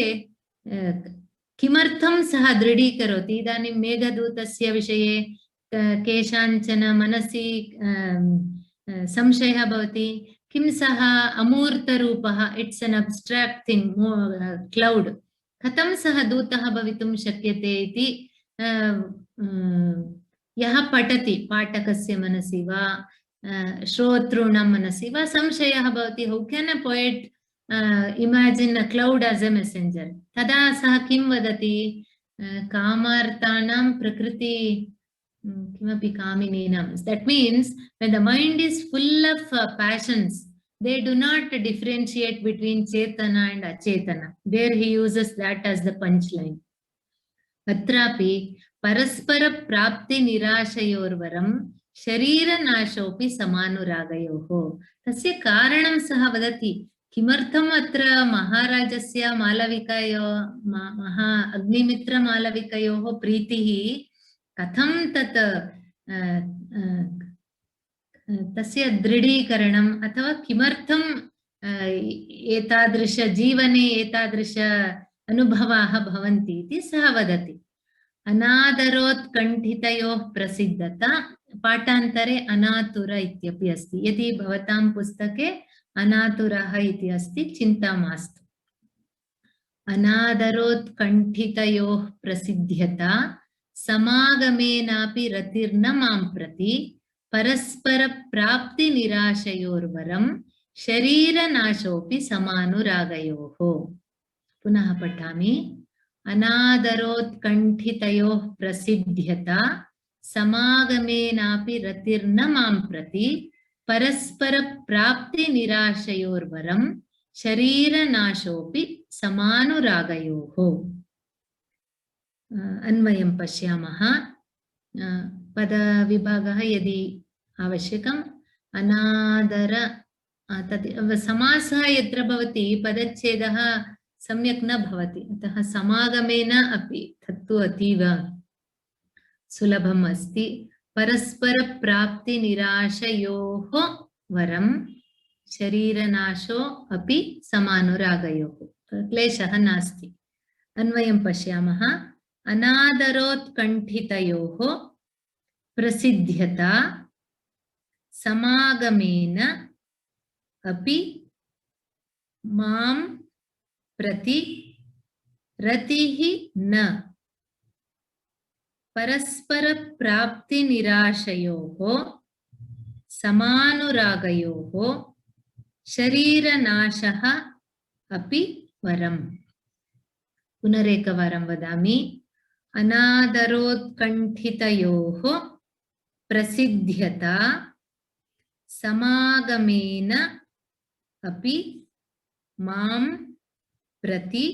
किमर्थं सः दृढीकरोति। इदानीं मेघदूतस्य विषये केषाञ्चन मनसि संशयः भवति, किं सः अमूर्तरूपः, it's an abstract thing, cloud, कथं सः दूतः भवितुं शक्यते इति यः पठति पाठकस्य मनसि वा श्रोतॄणां मनसि वा संशयः भवति। How can a poet imagine a cloud as a messenger? तदा सः किं वदति, कामार्तानां प्रकृति किमपि कामिनीनां। That means when the mind is full of passions, they do not differentiate between chetana and achetana. There he uses that as the punchline. अत्रापि परस्पर प्राप्ति निराशयोर्वरं शरीरनाशोऽपि समानुरागयोः। तस्य कारणं सः वदति। किमर्थम् अत्र महाराजस्य मालविकयोः अग्निमित्रमालविकयोः प्रीतिः, कथं तत् तस्य दृढीकरणम्, अथवा किमर्थं एतादृश जीवने एतादृश अनुभवाः भवन्ति इति सः वदति। अनादरोत्कण्ठितयोः प्रसिद्धता, पाठान्तरे अनातुर इत्यपि अस्ति। यदि भवतां पुस्तके अनातुरः इति अस्ति, चिन्ता मास्तु। अनादरोत्कण्ठितयोः प्रसिद्धता समागमेनापि रतिर्न मां प्रति परस्पर प्राप्ति निराशयोर्वरं शरीरनाशोऽपि समानुरागयोः। पुनः पठामि। अनादरोत्कण्ठितयोः प्रसिद्धता समागमेनापि रतिर्न मां प्रति परस्पर प्राप्ति निराशयोर्वरं शरीरनाशोऽपि समानुरागयोः। अन्वयं पश्यामः। पदविभागः यदि आवश्यकम्, अनादर तत् समासः यत्र भवति पदच्छेदः सम्यक् न भवति, अतः समागमेन अपि तत्तु अतीव सुलभम् अस्ति। परस्पर प्राप्ति निराशयोः वरं शरीरनाशो अपि समानुरागयोः, क्लेशः नास्ति। अन्वयं पश्यामः। अनादरोत्कण्ठितयोः प्रसिद्धता समागमेन अपि मां प्रति रतिः न परस्पर प्राप्ति निराशयोः समानुरागयोः शरीरनाशः अपि वरम्। पुनरेकवारं वदामि। अनादरोत्कण्ठितयोः प्रसिद्धता समागमेन अपि मां प्रति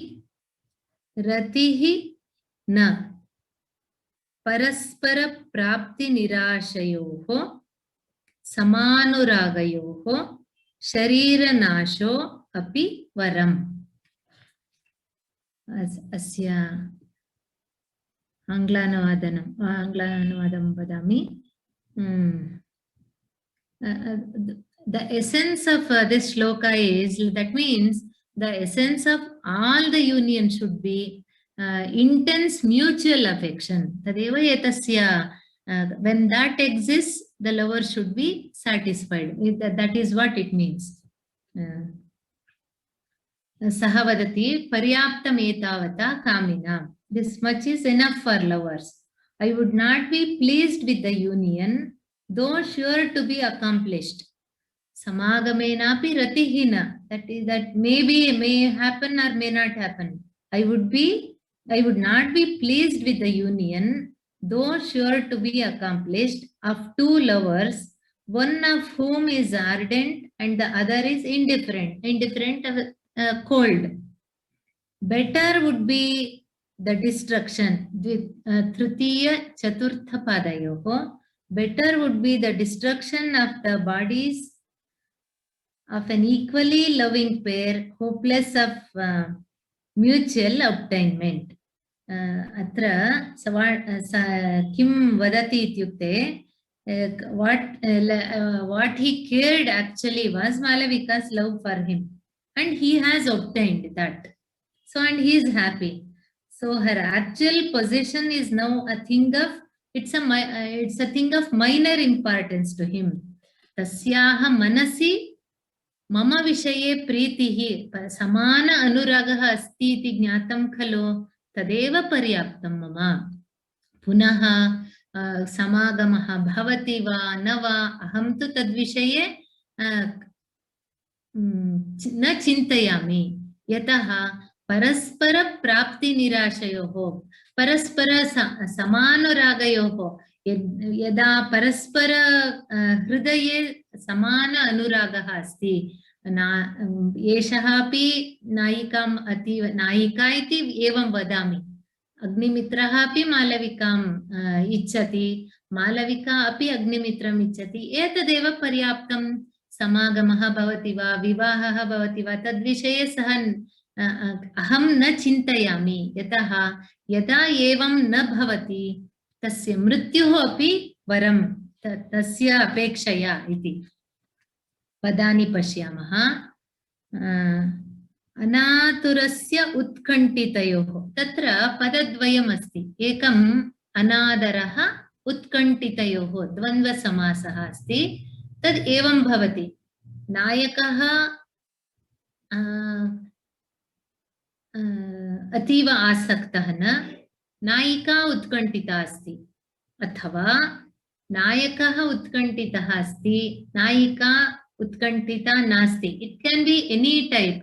रतिः न परस्पर प्राप्ति निराशयोः समानुरागयोः शरीरनाशो अपि वरम्। अस्य आङ्ग्लानुवादं वदामि। The essence of this shloka is, that means the essence of all the union should be intense mutual affection. Tadeva etasya, when that exists, the lover should be satisfied. That is what it means. Saha vadati paryaptam etavata kamina. This much is enough for lovers. I would not be pleased with the union, though sure to be accomplished. Samagamenapi ratihina. That may happen or may not happen. I would not be pleased with the union, though sure to be accomplished, of two lovers, one of whom is ardent and the other is indifferent. Cold. Better would be the destruction. Tritiya Chaturtha Padayoho. Better would be the destruction of the bodies of an equally loving pair, hopeless of mutual obtainment. Atra kim vadati ityukte, what he cared actually was Malavika's love for him, and he has obtained that. So, and he is happy. So her actual possession is now a thing of, it's a thing of minor importance to him. Tasyaha manasi mama vishaye pritihi samana anuragaha asti iti jnatam khalo tadeva paryaptam mama. Punaha samagamaha bhavati va nava aham tu tadvishaye na chintayami. Yataha परस्पर प्राप्ति निराशयोः परस्पर समानुरागयोः यदा परस्पर हृदये समान अनुरागः अस्ति एषः अपि नायिकाम् अतीव नायिका इति एवं वदामि अग्निमित्रः अपि मालविकाम् इच्छति मालविका अपि अग्निमित्रम् इच्छति एतदेव पर्याप्तं समागमः भवति वा विवाहः भवति वा तद्विषये सः अहं न चिन्तयामि यतः यदा एवं न भवति तस्य मृत्युः अपि वरं तस्य अपेक्षया इति पदानि पश्यामः अनातुरस्य उत्कण्ठितयोः तत्र पदद्वयम् अस्ति एकम् अनादरः उत्कण्ठितयोः द्वन्द्वसमासः अस्ति तद् एवं भवति नायकः अतीव आसक्तः न नायिका उत्कण्ठिता अस्ति अथवा नायकः उत्कण्ठितः अस्ति नायिका उत्कण्ठिता नास्ति it can be any type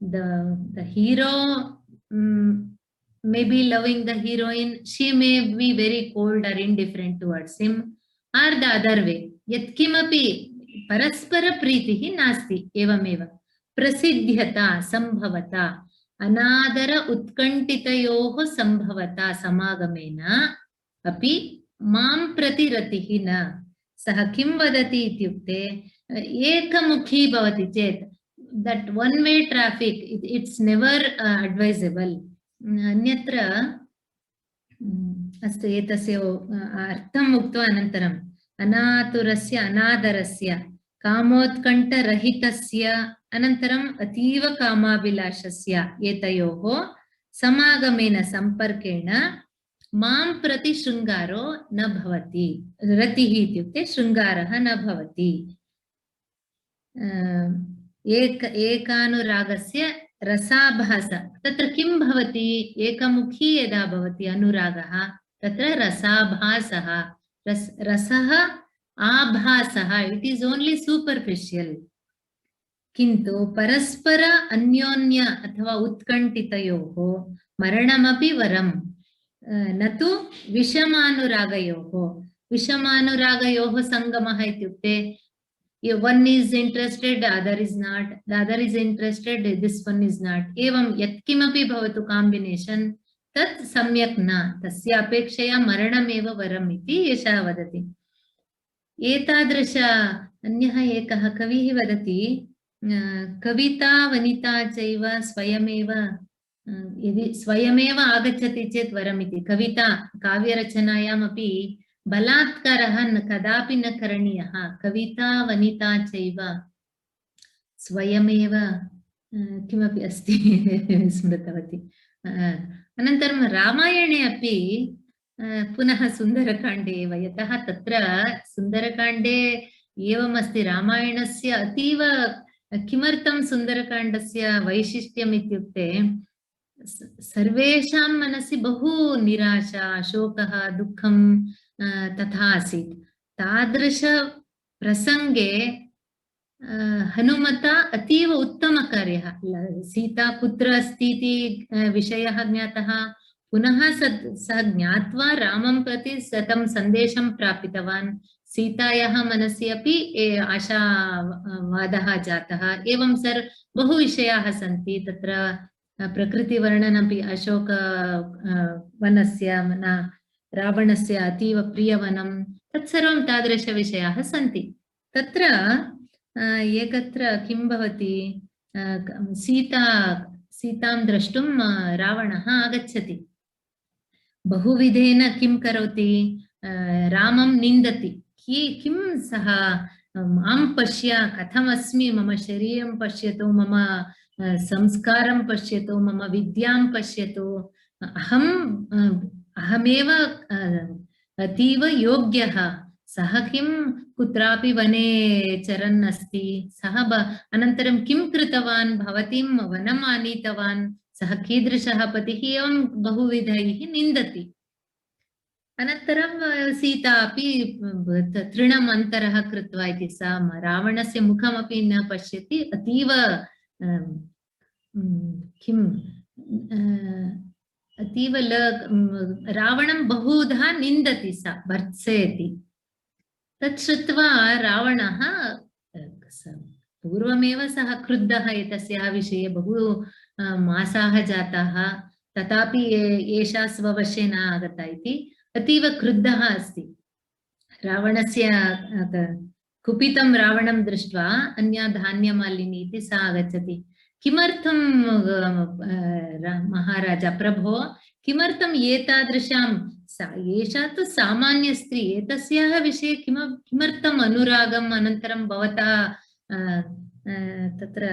the hero may be loving the heroine she may be very cold or indifferent towards him or the other way yat kimapi paraspara pritihi nasti evameva prasiddhyata sambhavata अनादर उत्कण्ठितयोः संभवता समागमेन अपि मां प्रति रतिः न सः किं वदति इत्युक्ते एकमुखी भवति चेत् that one way traffic it's never advisable अन्यत्र अस्तु एतस्य अर्थम् उक्त्वा अनन्तरम् अनातुरस्य अनादरस्य कामोत्कण्ठरहितस्य अनन्तरम् अतीव कामाभिलाषस्य एतयोः समागमेन सम्पर्केण मां प्रति शृङ्गारो न भवति रतिः इत्युक्ते शृङ्गारः न भवति एकानुरागस्य रसाभास तत्र किं भवति एकमुखी यदा भवति अनुरागः तत्र रसाभासः रसः आभासः इट इज ओनली सुपरफिशियल किन्तु परस्पर अन्योन्य अथवा उत्कण्ठितयोः मरणमपि वरं न तु विषमानुरागयोः संगमः इत्युक्ते one is interested other is not the other is interested this one is not एवं यत्किमपि भवतु combination तत् सम्यक् न तस्य अपेक्षया मरणमेव वरम् इति एषः वदति एतादृश अन्यः एकः कविः वदति कविता वनिता चैव स्वयमेव यदि स्वयमेव आगच्छति चेत् वरम् इति कविता काव्यरचनायामपि बलात्कारः कदापि न करणीयः, कविता वनिता चैव स्वयमेव किमपि अस्ति स्मृतवती। अनन्तरं रामायणे अपि पुनः सुन्दरकाण्डे एव, यतः तत्र सुन्दरकाण्डे एवमस्ति, रामायणस्य अतीव किमर्थं सुन्दरकाण्डस्य वैशिष्ट्यम् इत्युक्ते सर्वेषां मनसि बहु निराशा, शोकः, दुःखं तथा आसीत्। तादृश प्रसङ्गे हनुमता अतीव उत्तमकार्यः, सीता कुत्र अस्ति इति विषयः ज्ञातः, पुनः सः ज्ञात्वा रामं प्रति तं सन्देशं प्रापितवान्, सीतायाः मनसि अपि आशावादः जातः, एवं बहु विषयाः सन्ति तत्र, प्रकृतिवर्णनमपि, अशोक वनस्य रावणस्य अतीव प्रियवनं, तत्सर्वं तादृशविषयाः सन्ति। तत्र एकत्र किं भवति, सीतां द्रष्टुं रावणः आगच्छति, बहुविधेन किं करोति, रामं निन्दति, किं सः मां पश्य, कथमस्मि, मम शरीरं पश्यतु, मम संस्कारं पश्यतु, मम विद्यां पश्यतु, अहमेव अतीव योग्यः, सः किं कुत्रापि वने चरन् अस्ति, सः अनन्तरं किं कृतवान्, भवतीं वनम् आनीतवान्, सः कीदृशः पतिः, एवं बहुविधैः निन्दति। अनन्तरं सीता अपि तृणम् अन्तरः कृत्वा इति, सा रावणस्य मुखमपि न पश्यति, अतीव किम् अतीव रावणं बहुधा निन्दति, सा भर्त्सयति। तत् श्रुत्वा रावणः, पूर्वमेव सः क्रुद्धः, एतस्याः विषये बहु मासाः जाताः, तथापि एषा स्ववशे न आगता इति अतीव क्रुद्धः अस्ति। रावणस्य कुपितं रावणं दृष्ट्वा अन्या धान्यमालिनी इति सा आगच्छति। किमर्थं महाराज, प्रभो, किमर्थम् एतादृशां, एषा तु सामान्य स्त्री, एतस्याः विषये किमर्थम् अनुरागम्, अनन्तरं भवता तत्र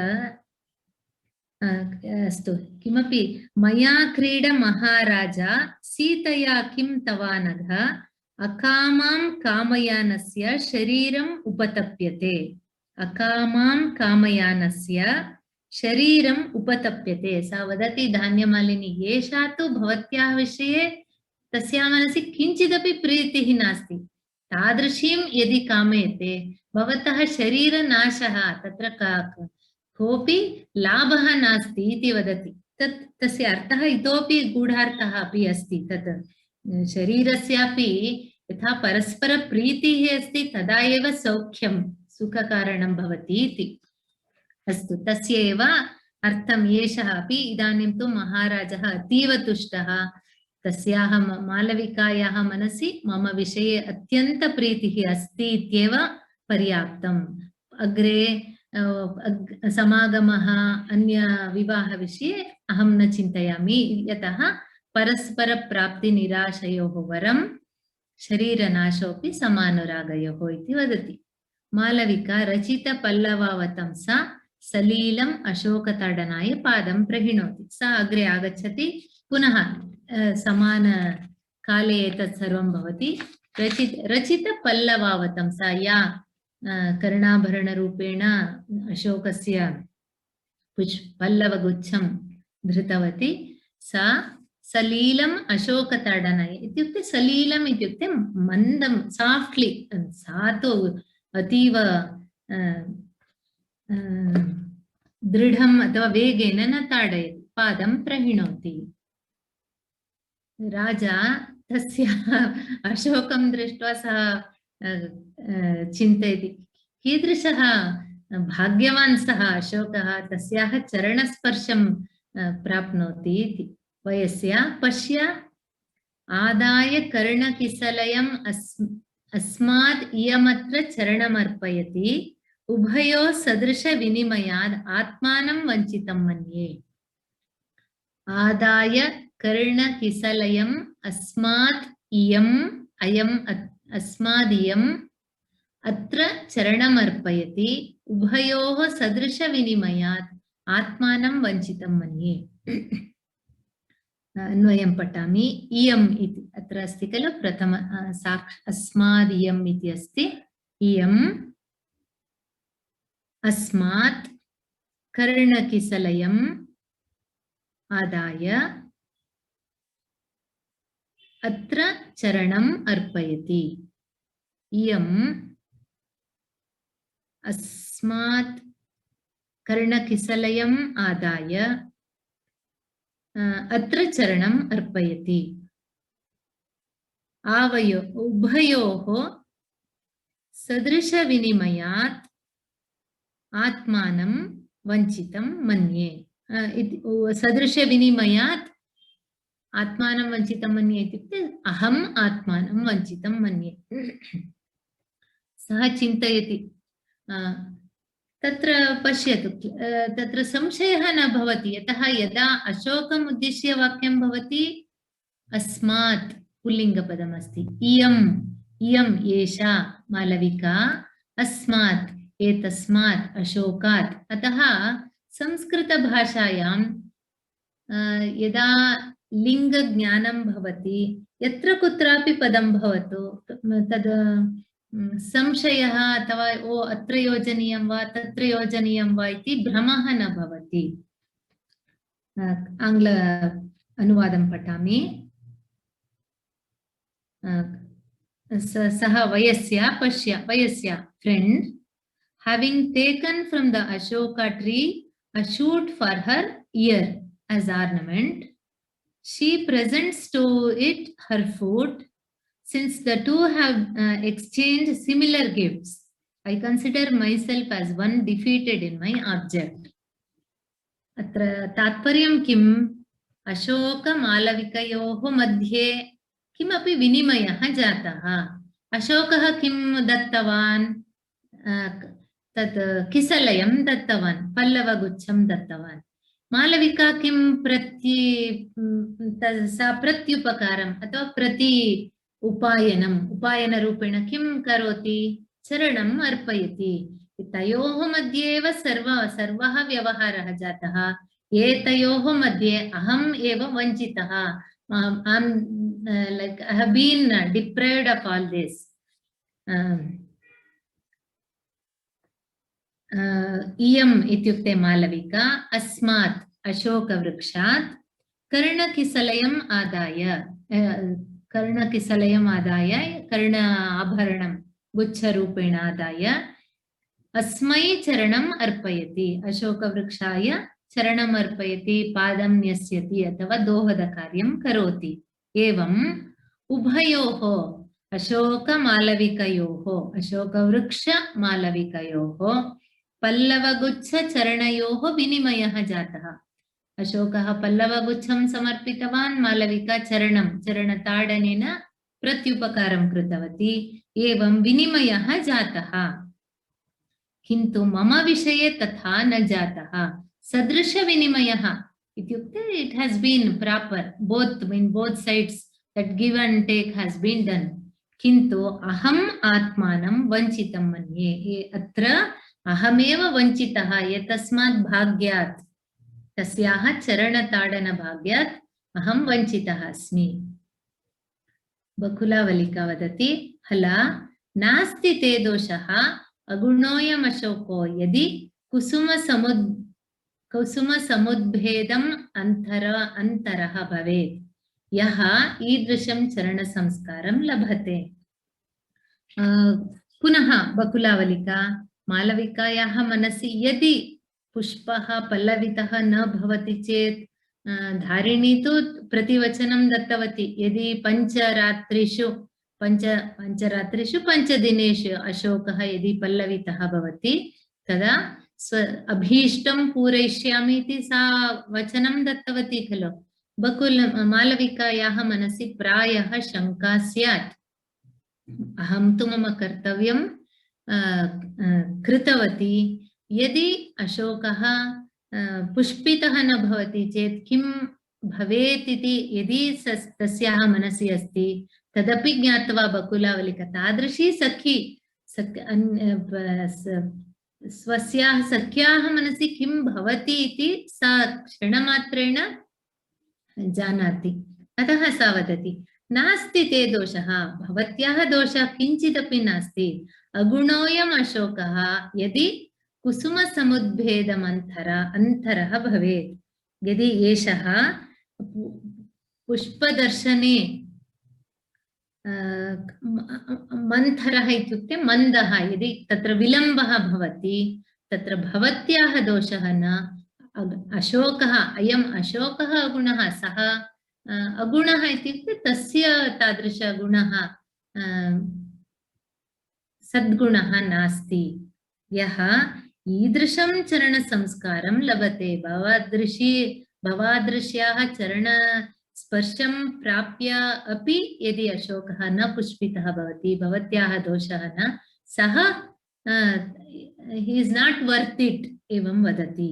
अस्तु, किमपि मया क्रीड महाराज, सीतया किं तवानघ, अकामां कामयानस्य शरीरम् उपतप्यते, अकामां कामयानस्य शरीरम् उपतप्यते। सा वदति धान्यमालिनी, एषा तु भवत्याः विषये तस्याः मनसि किञ्चिदपि प्रीतिः नास्ति, तादृशीं यदि कामयते भवतः शरीरनाशः, तत्र कोऽपि लाभः नास्ति इति वदति। तस्य अर्थः इतोपि गूढार्थः अपि अस्ति, तत् शरीरस्यापि यथा परस्परप्रीतिः अस्ति तदा एव सौख्यं सुखकारणं भवति इति। अस्तु, तस्य एव अर्थम् एषः अपि। इदानीं तु महाराजः अतीव तुष्टः, तस्याः मालविकायाः मनसि मम विषये अत्यन्तप्रीतिः अस्ति इत्येव पर्याप्तम्, अग्रे समागमः, अन्य विवाहविषये अहं न चिन्तयामि, यतः परस्परप्राप्तिनिराशयोः वरं शरीरनाशोऽपि समानुरागयोः इति वदति। मालविका रचितपल्लवावतंसा सलीलम् अशोकताडनाय पादं प्रहिणोति। सा अग्रे आगच्छति, पुनः समानकाले एतत् सर्वं भवति। रचितपल्लवावतंसा, या कर्णाभरणरूपेण अशोकस्य पल्लवगुच्छं धृतवती, सा सलीलम् अशोकताडनाय इत्युक्ते, सलीलम् इत्युक्ते मन्दं, साफ्ट्लि, सा तु अतीव दृढम् अथवा वेगेन न ताडयति, पादं प्रहिणोति। राजा तस्य अशोकं दृष्ट्वा सः चिन्तयति, कीदृशः भाग्यवान् सः अशोकः, तस्याः चरणस्पर्शं प्राप्नोति इति। वयस्या पश्य आदाय कर्णकिसलयम् अस्मात् इयमत्र चरणमर्पयति, उभयोः सदृशविनिमयात् आत्मानं वञ्चितं मन्ये। आदाय कर्णकिसलयम् अस्मात् इयम्, अयम् अस्मादियम् अत्र चरणमर्पयति उभयोः सदृशविनिमयात् आत्मानं वञ्चितं मन्ये। अन्वयं पठामि। इयम् इति अत्र अस्ति खलु प्रथम अस्मादियम् इति अस्ति। इयम् अस्मात् कर्णकिसलयम् आदाय अत्र चरणम् अर्पयति। इयम् अस्मात् कर्णकिसलयम् आदाय अत्र चरणम् अर्पयति। आवयो उभयोः सदृशविनिमयात् आत्मानं वञ्चितं मन्ये। सदृशविनिमयात् आत्मानं वञ्चितं मन्ये इत्युक्ते अहम् आत्मानं वञ्चितं मन्ये। सः चिन्तयति। तत्र पश्यतु, तत्र संशयः न भवति, यतः यदा अशोकम् उद्दिश्य वाक्यं भवति अस्मात् पुल्लिङ्गपदमस्ति। इयम् इयम् एषा मालविका, अस्मात् एतस्मात् अशोकात्। अतः संस्कृतभाषायां यदा लिङ्गज्ञानं भवति, यत्र कुत्रापि पदं भवतु, तद् संशयः अथवा ओ अत्र योजनीयं वा तत्र योजनीयं वा इति भ्रमः न भवति। आङ्ग्ल अनुवादं पठामि। सः वयस्य friend, having taken from the Ashoka tree a shoot for her ear as ornament, she presents to it her foot. Since the two have exchanged similar gifts, I consider myself as one defeated in my object. अत्र तात्पर्यं किम्? अशोकमालविकयोः मध्ये किमपि विनिमयः जातः। अशोकः किं दत्तवान्? तत् किसलयं दत्तवान्, पल्लवगुच्छं दत्तवान्। मालविका किं सा प्रत्युपकारम् अथवा प्रति उपायनरूपेण किं करोति? चरणम् अर्पयति। तयोः मध्ये एव सर्वः व्यवहारः जातः। एतयोः मध्ये अहम् एव वञ्चितः। Like I have been deprived of all this. इयम् इत्युक्ते मालविका, अस्मात् अशोकवृक्षात् कर्णकिसलयम् आदाय कर्ण आभरणं गुच्छरूपेण आदाय अस्मै चरणम् अर्पयति। अशोकवृक्षाय चरणम् अर्पयति, पादं न्यस्यति अथवा दोहदकार्यं करोति। एवम् उभयोः अशोकवृक्षमालविकयोः पल्लवगुच्छचरणयोः विनिमयः जातः। अशोकः पल्लवगुच्छं समर्पितवान्, मालविका चरणताडनेन प्रत्युपकारं कृतवती। एवं विनिमयः जातः। किन्तु मम विषये तथा न जातः। सदृशविनिमयः इत्युक्ते it has been proper, both sides, that give and take has been done. किन्तु अहम् आत्मानं वञ्चितं मन्ये। अत्र अहमेव वञ्चितः। एतस्मात् भाग्यात्, तस्याः चरणताडनभाग्यात् अहं वञ्चितः अस्मि। बकुलावलिका वदति, हला नास्ति ते दोषः अगुणोऽयमशोको यदि कुसुमसमुद्भेदम् अन्तरः भवेत्, यः ईदृशं चरणसंस्कारं लभते। पुनः बकुलावलिका, मालविकायाः मनसि यदि पुष्पः पल्लवितः न भवति चेत्, धारिणी तु प्रतिवचनं दत्तवती, यदि पञ्चरात्रिषु 5 दिनेषु अशोकः यदि पल्लवितः भवति तदा अभीष्टं पूरयिष्यामि इति सा वचनं दत्तवती खलु। मालविकायाः मनसि प्रायः शङ्का स्यात्, अहं तु मम कर्तव्यं कृतवती, यदि अशोकः पुष्पितः न भवति चेत् किं भवेत् इति यदि तस्याः मनसि अस्ति, तदपि ज्ञात्वा बकुलावलिका तादृशी सखी स्वस्याः सख्याः मनसि किं भवति इति सा क्षणमात्रेण जानाति। अतः सा वदति नास्ति ते दोषः, भवत्याः दोषः किञ्चिदपि नास्ति। अगुणोऽयम् अशोकः यदि कुसुमसमुद्भेदमन्तरः भवेत्, यदि एषः पुष्पदर्शने मन्थरः इत्युक्ते मन्दः, यदि तत्र विलम्बः भवति तत्र भवत्याः दोषः न, अशोकः, अयम् अशोकः अगुणः, सः अगुणः इत्युक्ते तस्य तादृश गुणः सद्गुणः नास्ति। यः ईदृशं चरणसंस्कारं लभते, भवादृश्याः चरणस्पर्शं प्राप्य अपि यदि अशोकः न पुष्पितः भवति, भवत्याः दोषः न, सः he is not worth it एवं वदति।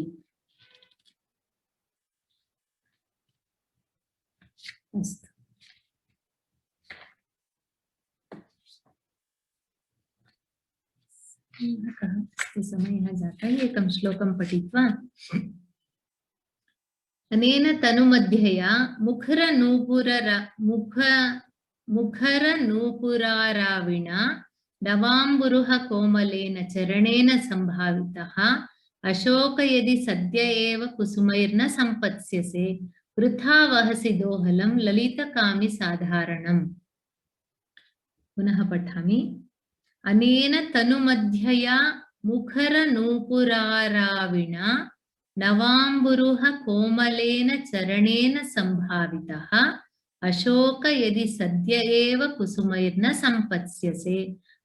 अस्तु, समयः जातः, एकं श्लोकं पठित्वा अनेन तनुमध्यया मुखरनूपुराराविणा नवाम्बुरुह कोमलेन चरणेन संभावितः अशोक यदि सद्य एव कुसुमैर्न संपत्स्यसे वृथा वहसि दोहलं ललितकामि साधारणम्। पुनः पठामि। अनेन तनुमध्यया मुखरनूपुराराविणा नवाम्बुरुह कोमलेन चरणेन संभावितः अशोक यदि सद्य एव कुसुमैर्न संपत्स्यसे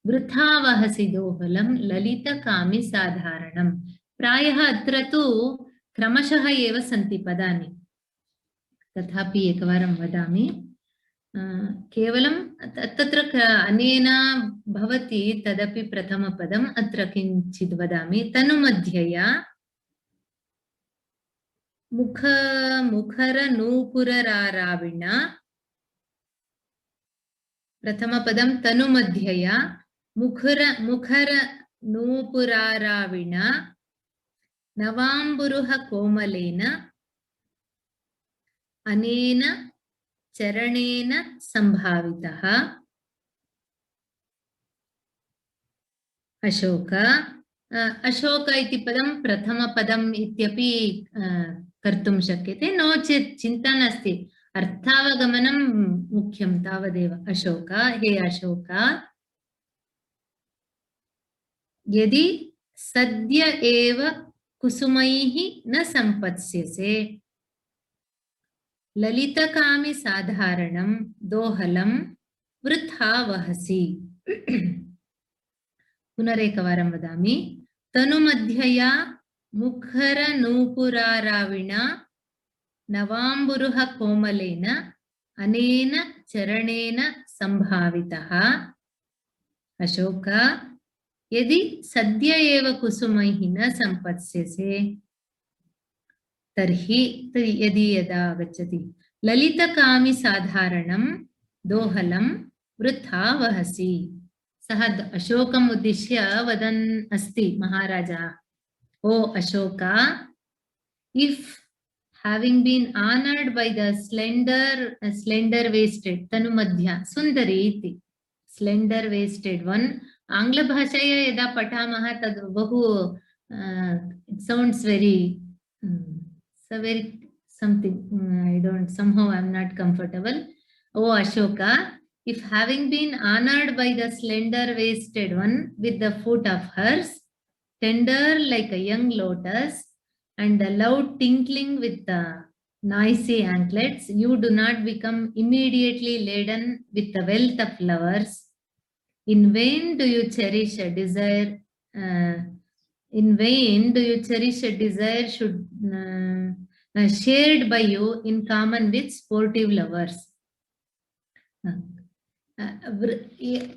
वृथा वहसि दोहलं ललितकामि साधारणम्। प्रायः अत्र तु क्रमशः एव सन्ति पदानि, तथापि एकवारं वदामि। केवलं तत्र अनेन भवति तदपि प्रथमपदम्, अत्र किञ्चित् वदामि। तनुमध्यया मुखरनूपुराराविणा, प्रथमपदं तनुमध्यया मुखरनूपुराराविणा नवाम्बुरुह कोमलेन अनेन चरणेन संभावितः अशोक। अशोक इति पदं प्रथमपदम् इत्यपि कर्तुं शक्यते, नो चेत् चिन्ता नास्ति, अर्थावगमनं मुख्यं तावदेव। अशोक, हे अशोक, यदि सद्य एव कुसुमैः न संपत्स्यसे ललितकामि साधारणं दोहलं वृथा वहसि। पुनरेकवारं वदामि। तनुमध्यया मुखरनूपुराराविणा नवाम्बुरुह कोमलेन अनेन चरणेन संभावितः अशोक यदि सद्य एव कुसुमैः न संपत्स्यसे तर्हि यदि यदा आगच्छति ललितकामि साधारणं दोहलं वृथा वहसि। सः अशोकम् उद्दिश्य वदन् अस्ति महाराजा, ओ Ashoka, if having been honored by the slender waisted tanumadhya sundari iti slender waisted one, आंग्ल भाषाया यदा पठामः तद् बहु it sounds very something, I don't, somehow I am not comfortable. Oh Ashoka, if having been honored by the slender waisted one with the foot of hers, tender like a young lotus and the loud tinkling with the noisy anklets, you do not become immediately laden with the wealth of lovers. In vain do you cherish a desire, should shared by you in common with sportive lovers.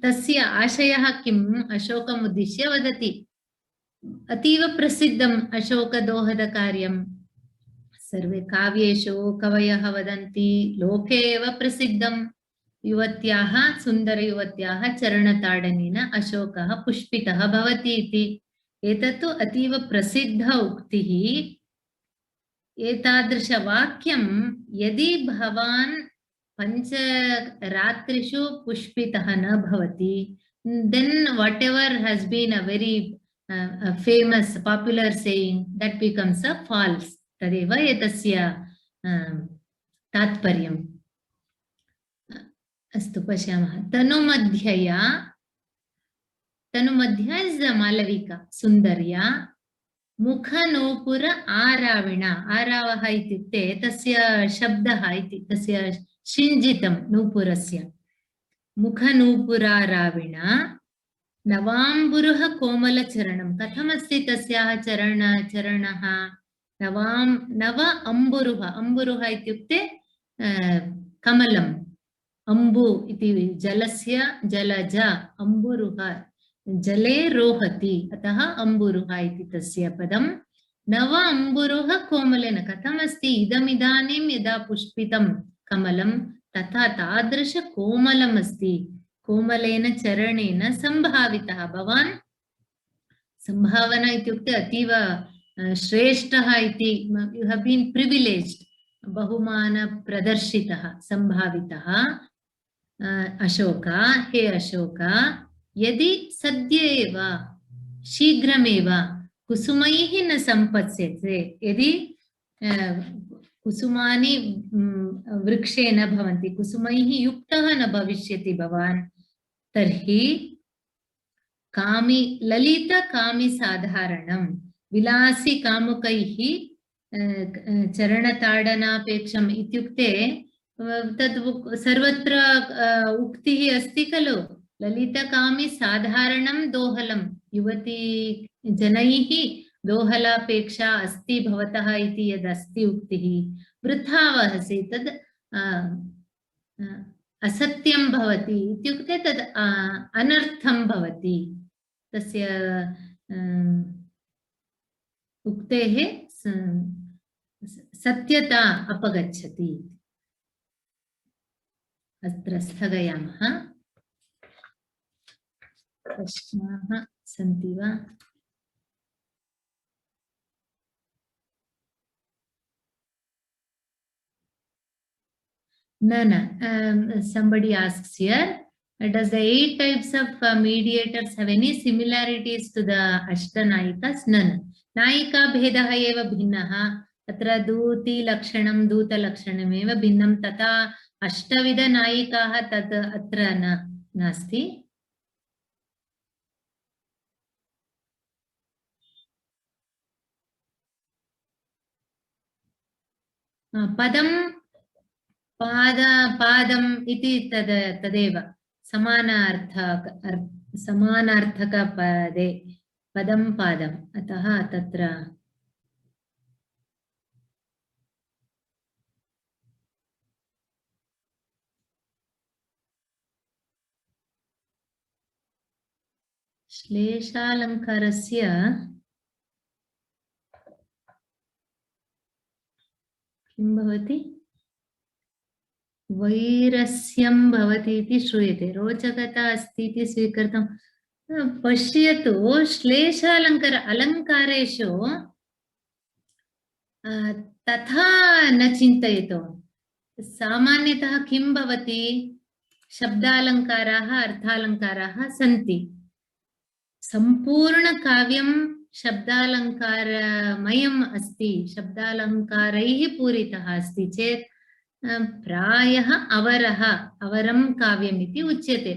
तस्य आशयः किम् अशोकम् उद्दिश्य वदति। अतीव प्रसिद्धम् अशोकदोहदकार्यं सर्वे काव्येषु कवयः वदन्ति, लोके एव प्रसिद्धं युवत्याः सुन्दरयुवत्याः चरणताडनेन अशोकः पुष्पितः भवति इति। एतत्तु अतीव प्रसिद्ध उक्तिः। एतादृशवाक्यं यदि भवान् पञ्चरात्रिषु पुष्पितः न भवति, then whatever has been a very famous popular saying, that becomes a false. तदेव एतस्य तात्पर्यम्। अस्तु पश्यामः। तनुमध्यया is मालविका सुन्दर्या मुखनूपुर आराविण आरावः इत्युक्ते तस्य शब्दः इति तस्य शिञ्जितं नूपुरस्य मुखनूपुराराविण नवाम्बुरुह कोमलचरणं कथमस्ति तस्याः चरणः नव अम्बुरुह अम्बुरुह इत्युक्ते कमलम् अम्बु इति जलस्य जलज अम्बुरुह जले रोहति अतः अम्बुरुह इति तस्य पदं नव अम्बुरुह कोमलेन कथमस्ति इदमिदानीं यदा पुष्पितं कमलं तथा तादृश कोमलम् अस्ति कोमलेन चरणेन सम्भावितः भवान् सम्भावना इत्युक्ते अतीव श्रेष्ठः इति यू हैव बीन प्रिविलेज्ड बहुमान प्रदर्शितः सम्भावितः अशोक हे अशोक यदि सद्य एव शीघ्रमेव कुसुमैः न सम्पत्स्यते यदि कुसुमानि वृक्षे न भवन्ति कुसुमैः युक्तः न भविष्यति भवान् तर्हि कामि ललित कामि साधारणं विलासी कामुकैः चरणताडनापेक्षम् इत्युक्ते तद् सर्वत्र उक्तिः अस्ति खलु ललितकामि साधारणं दोहलं युवती जनैः दोहलापेक्षा अस्ति भवतः इति यदस्ति उक्तिः वृथा वहसि तद् असत्यं भवति इत्युक्ते तद् अनर्थं भवति तस्य उक्तेः सत्यता अपगच्छति अत्र स्थगयामः प्रश्नाः सन्ति वा No. Somebody asks here, does the 8 types of mediators have any similarities to the Ashtanayikas? None. Nayika bhedah eva bhinnaha. Atra duti lakshanam duta lakshanameva bhinnam tata ashtavida nayikaha tat atra nasti. Padam पादम् इति तदेव समानार्थकपदे पदं पादम् अतः तत्र श्लेषालङ्कारस्य किं भवति वैरस्यं भवति इति श्रूयते रोचकता अस्ति इति स्वीकृतं पश्यतु श्लेषालङ्कार अलङ्कारेषु तथा न चिन्तयतु सामान्यतः किं भवति शब्दालङ्काराः अर्थालङ्काराः सन्ति सम्पूर्णकाव्यं शब्दालङ्कारमयम् अस्ति शब्दालङ्कारैः पूरितः अस्ति चेत् प्रायः अवरं काव्यम् इति उच्यते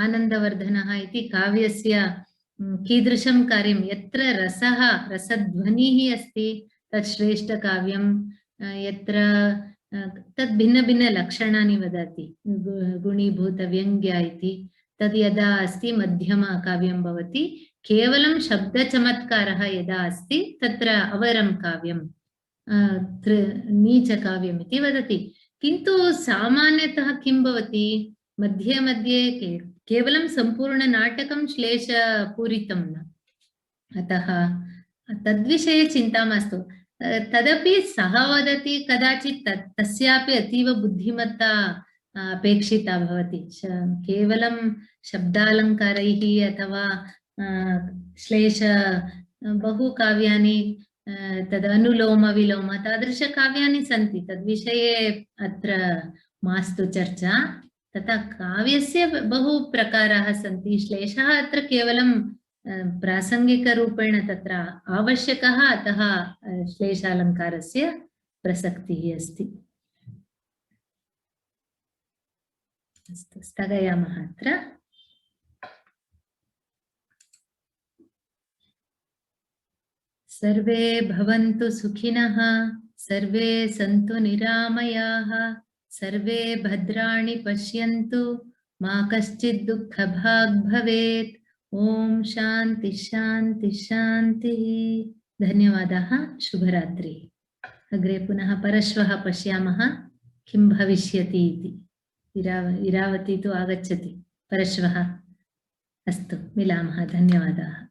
आनन्दवर्धनः इति काव्यस्य कीदृशं कार्यं यत्र रसध्वनिः अस्ति तत् श्रेष्ठकाव्यं यत्र तद् भिन्नभिन्नलक्षणानि वदति गुणीभूतव्यङ्ग्य इति तद् यदा अस्ति मध्यमकाव्यं भवति केवलं शब्दचमत्कारः यदा अस्ति तत्र अवरं काव्यं नीचकाव्यम् इति वदति किन्तु सामान्यतः किं भवति मध्ये मध्ये केवलं सम्पूर्णनाटकं श्लेषपूरितं न अतः तद्विषये चिन्ता मास्तु तदपि सः वदति कदाचित् तस्यापि अतीव बुद्धिमत्ता अपेक्षिता भवति। केवलं शब्दालङ्कारैः अथवा श्लेष बहु काव्यानि तदनुलोम विलोम तादृशकाव्यानि सन्ति, तद्विषये अत्र मास्तु चर्चा। तथा काव्यस्य बहु प्रकाराः सन्ति। श्लेषः अत्र केवलं प्रासङ्गिकरूपेण तत्र आवश्यकः, अतः श्लेषालङ्कारस्य प्रसक्तिः अस्ति। अस्तु, स्थगयामः अत्र। सर्वे भवन्तु सुखिनः, सर्वे सन्तु निरामयाः, सर्वे भद्राणि पश्यन्तु, मा कश्चित् दुःखभाग् भवेत्। ओम शांति शांति शान्तिः। धन्यवादाः। शुभरात्रिः। अग्रे पुनः परश्वः पश्यामः किं भविष्यति इति। इरावती तु आगच्छति परश्वः। अस्तु, मिलामः। धन्यवादाः।